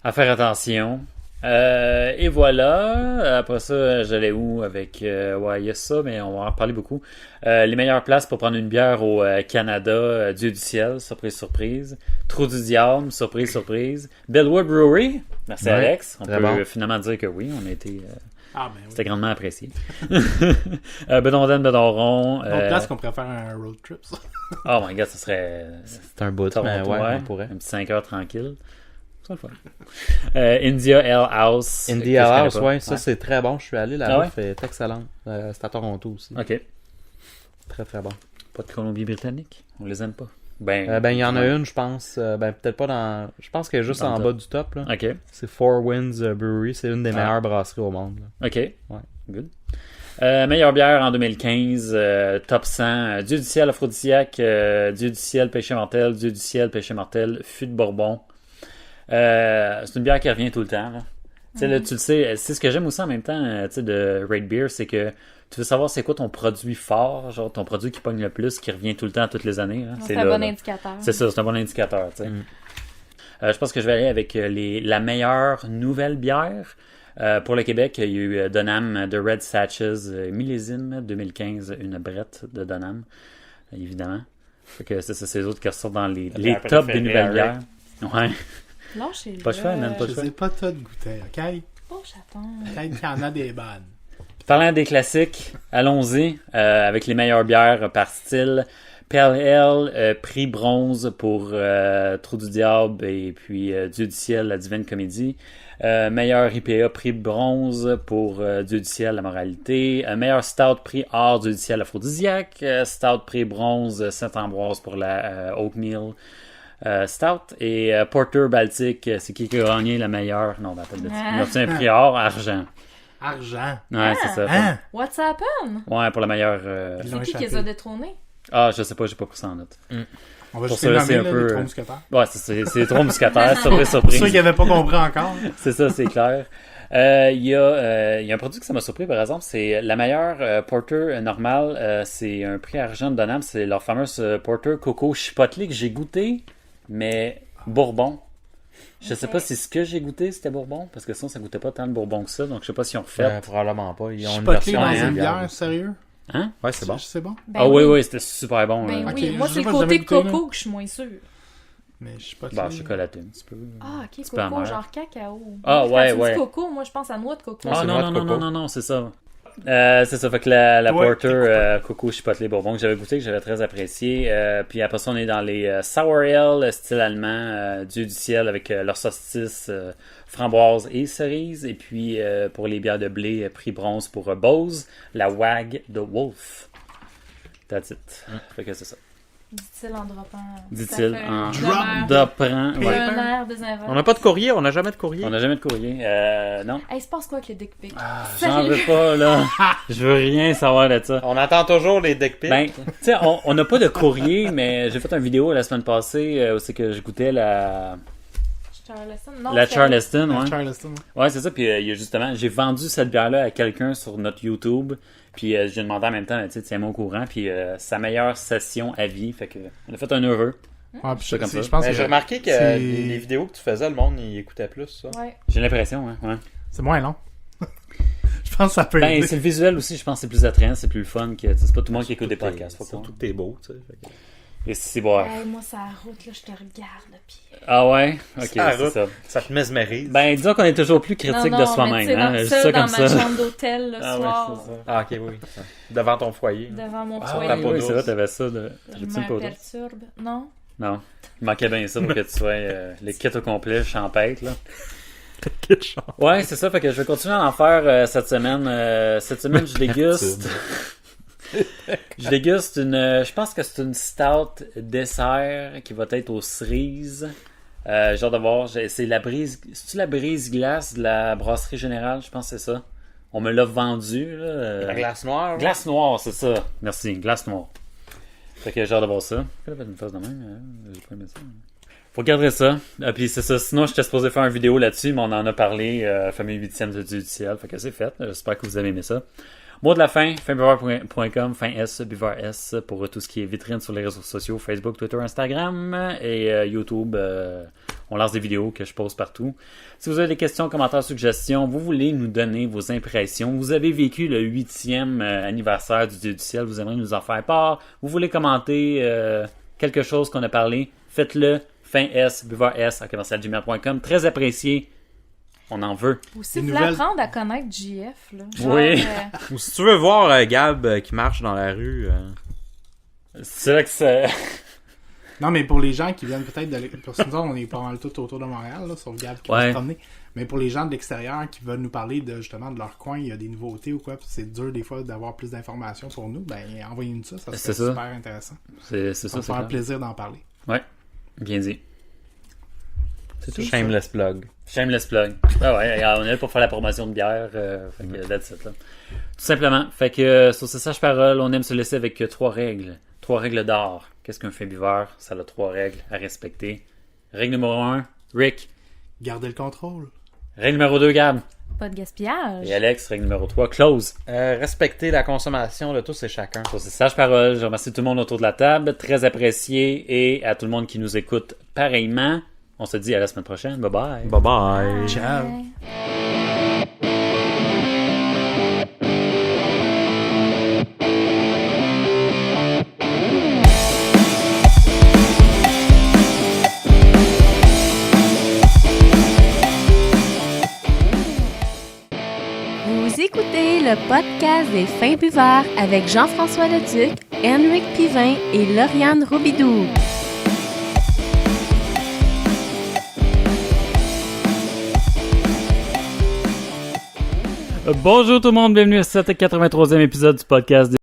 À faire attention. Et voilà. Après ça, j'allais où avec... ouais, il y a ça, mais on va en reparler beaucoup. Les meilleures places pour prendre une bière au Canada. Dieu du ciel, surprise, surprise. Trou du diable, surprise, surprise. Bellwood Brewery. Merci Ouais, Alex. On très peut bon. finalement dire que oui, on a été... Ah, ben oui. C'était grandement apprécié. Bedonden, Bedonron. Une autre place qu'on pourrait faire un road trip, ça. Oh my god, ça serait... C'est un bout, mais Toronto, ouais, on pourrait. Un petit 5 heures tranquille. C'est le fun. India Ale House. que je India connais House, pas. ouais, ça c'est très bon. Je suis allé là-bas, Ah ouais? c'est excellent. C'est à Toronto aussi. Ok. Très très bon. Pas de Colombie-Britannique. On les aime pas. Ben, Ben, il y en a une, je pense. Ben, peut-être pas dans. Je pense qu'elle est juste Dans le en top. bas du top, là. Ok. C'est Four Winds Brewery. C'est une des Ah. meilleures brasseries au monde, là. Ok. Good. Meilleure bière en 2015. Top 100. Dieu du ciel aphrodisiaque. Dieu du ciel péché mortel. Dieu du ciel péché mortel. Fût de Bourbon. C'est une bière qui revient tout le temps. Là. Tu sais, là, tu le sais. C'est ce que j'aime aussi en même temps tu sais, de Raid Beer, c'est que tu veux savoir c'est quoi ton produit fort, genre ton produit qui pogne le plus, qui revient tout le temps, toutes les années. Là. C'est un là, bon là. indicateur. C'est ça, c'est un bon indicateur. Tu sais. Mm. Je pense que je vais aller avec la meilleure nouvelle bière. Pour le Québec, il y a eu Donham de Red Satches millésime 2015, une brette de Donham, évidemment. Fait que c'est ça, c'est les autres qui ressortent dans les bière tops des préférée, nouvelles bières. Rick. Ouais. Lâchez-le. Pas de cheval, même pas de Je cheval. sais pas tout goûter, ok? Pas chaton. Peut-être qu'il y en a des bonnes. Parlant des classiques, allons-y avec les meilleures bières par style. Pale Ale, prix bronze pour Trou du Diable et puis Dieu du Ciel, la Divine Comédie. Meilleur IPA, prix bronze pour Dieu du Ciel, la Moralité. Meilleur Stout, prix or, Dieu du Ciel, l'Aphrodisiaque. Stout, prix bronze, Saint-Ambroise pour la Oatmeal Stout. Et Porter Baltique, c'est qui a gagné la meilleure? Non, attends, il a obtenu un prix or, argent. Argent. Ouais, c'est ça. Hein? What's happened? Ouais, pour la meilleure... Ils l'ont C'est qui échappé. les a détrônés? Ah, je sais pas, j'ai pas pris ça en note. On va Pour juste ça, les c'est nommer, un là, peu, les trois mousquetaires. Ouais, c'est trop muscataire, surprise, Pour ceux surprise. qui n'avaient pas compris encore. C'est ça, c'est clair. Il y a un produit que ça m'a surpris, par exemple, c'est la meilleure Porter normale. C'est un prix argent de Donham, c'est leur fameuse Porter Coco Chipotle que j'ai goûté, mais Bourbon. Je sais pas si ce que j'ai goûté c'était Bourbon, parce que sinon ça goûtait pas tant de Bourbon que ça, donc je sais pas si on refait. Probablement pas. Ils ont une Chipotle version dans à une bière, sérieux? Hein? Ouais, c'est bon. C'est bon? Ben Ah oui, c'était super bon. Ben là. oui, Ok, moi je c'est sais le pas, j'ai côté jamais goûté, coco que je suis moins sûre. Mais je sais pas. Bah, chocolaté un petit peu. Ah, ok, C'est pas coco, amer. genre cacao. Ah, Moi, ouais, quand tu me ouais. dis coco, moi je pense à noix de coco. Ah c'est non, noix non, de non, non, coco. non, non, c'est ça. C'est ça, fait que la Ouais, Porter Coco Chipotle Bourbon que j'avais goûté, que j'avais très apprécié. Puis après ça, on est dans les Sour Ale, style allemand, Dieu du Ciel, avec leur saucisse framboise et cerise. Et puis pour les bières de blé, prix bronze pour Bose, la Wag de Wolf. That's it. Fait que c'est ça. Dit-il en droppant. Dit-il Ça fait en un drop air- d'apprend. Hey. Ouais. un air désinvolte. On n'a pas de courrier, on n'a jamais de courrier. On n'a jamais de courrier. Non. Hey, il se passe quoi avec les dick pics? J'en veux pas, là. Je veux rien savoir de ça. On attend toujours les deck pics. Ben, tu sais, on n'a pas de courrier, mais j'ai fait une vidéo la semaine passée où c'est que je goûtais la Charleston? Non, la c'est- Charleston, ouais. Charleston. Ouais, c'est ça. Puis il y a justement, j'ai vendu cette bière-là à quelqu'un sur notre YouTube. Puis j'ai demandé en même temps, tu sais, tiens-moi au courant. Puis sa meilleure session à vie. Fait que on a fait un heureux. Ouais, puis C'est comme ça. je pense Mais que j'ai remarqué que c'est- les vidéos que tu faisais, le monde il écoutait plus ça. Ouais. J'ai l'impression, hein. Ouais. c'est moins long. Je pense que ça peut Ben, aider. c'est le visuel aussi, je pense que c'est plus attrayant, c'est plus le fun que. C'est pas tout le monde qui écoute des Tout est- podcasts. Faut Surtout pas. que t'es beau, tu sais. fait que- Et c'est bon. Hey, moi, c'est la route, là, je te regarde, puis... Ah ouais? Ok, C'est la c'est route. ça. Ça te mesmérise. Ben, disons qu'on est toujours plus critique de soi-même, hein. Je dis ça dans comme ma ça. chambre d'hôtel, le Ah ouais, soir, c'est ça. Ah, ok, oui. Devant ton foyer. devant mon Ah foyer. ta peau oui, d'ours. c'est vrai, t'avais ça. De... Je T'avais-tu une peau me d'ours? perturbe. Non? Non. Il manquait bien ça pour que tu sois les kits au complet, champêtre, là. Ouais, c'est ça. Fait que je vais continuer à en faire cette semaine. Cette semaine, je déguste. Je déguste une. Je pense que c'est une stout dessert qui va être aux cerises. Genre de voir. C'est la brise. C'est-tu la brise glace de la brasserie générale? Je pense que c'est ça. On me l'a vendu, là. La glace noire. Glace noire, c'est ça. Merci, glace noire. Fait que j'ai hâte de voir ça. Pourquoi t'as fait une face de même? J'ai pas aimé ça. Faut garder ça. Puis c'est ça. Sinon, j'étais supposé faire une vidéo là-dessus, mais on en a parlé. Famille 8e de Dieu du Ciel. Fait que c'est fait. J'espère que vous avez aimé ça. Mot de la fin, finbuveur.com, fin S, buveur S, pour tout ce qui est vitrine sur les réseaux sociaux, Facebook, Twitter, Instagram et YouTube. On lance des vidéos que je pose partout. Si vous avez des questions, commentaires, suggestions, vous voulez nous donner vos impressions, vous avez vécu le 8e anniversaire du Dieu du Ciel, vous aimeriez nous en faire part, vous voulez commenter quelque chose qu'on a parlé, faites-le, fin S, buveur S, à commercialgmail.com, très apprécié. On en veut. Aussi, Des il faut nouvelles- apprendre à connaître JF, là. Oui. Ou si tu veux voir Gab qui marche dans la rue. C'est là que ça... Non, mais pour les gens qui viennent peut-être de parce que nous autres, on est pas mal tout autour de Montréal, là, sauf Gab qui va Ouais. se promener. Mais pour les gens de l'extérieur qui veulent nous parler de justement de leur coin, il y a des nouveautés ou quoi, puis c'est dur des fois d'avoir plus d'informations pour nous, ben envoyez-nous ça, ça C'est serait ça. super intéressant. C'est Ça ça, va c'est faire clair. plaisir d'en parler. Ouais, bien dit. C'est tout. Shameless plug. Shameless plug. Ah ouais, regarde, on est là pour faire la promotion de bière. Fait que that's it, là. Tout simplement. Fait que sur ces sages paroles, on aime se laisser avec 3 règles. 3 règles d'or. Qu'est-ce qu'un fait buveur? Ça a 3 règles à respecter. Règle numéro 1, Rick. Gardez le contrôle. Règle numéro 2, Gab. Pas de gaspillage. Et Alex, règle numéro 3, Close. Respecter la consommation de tous et chacun. Sur ces sages paroles, je remercie tout le monde autour de la table. Très apprécié. Et à tout le monde qui nous écoute pareillement. On se dit à la semaine prochaine. Bye bye. Bye bye. Ciao. Ouais. Vous écoutez le le podcast des fins buveurs avec Jean-François Leduc, Henrik Pivin et Lauriane Robidoux. Bonjour tout le monde, bienvenue à ce 83e épisode du podcast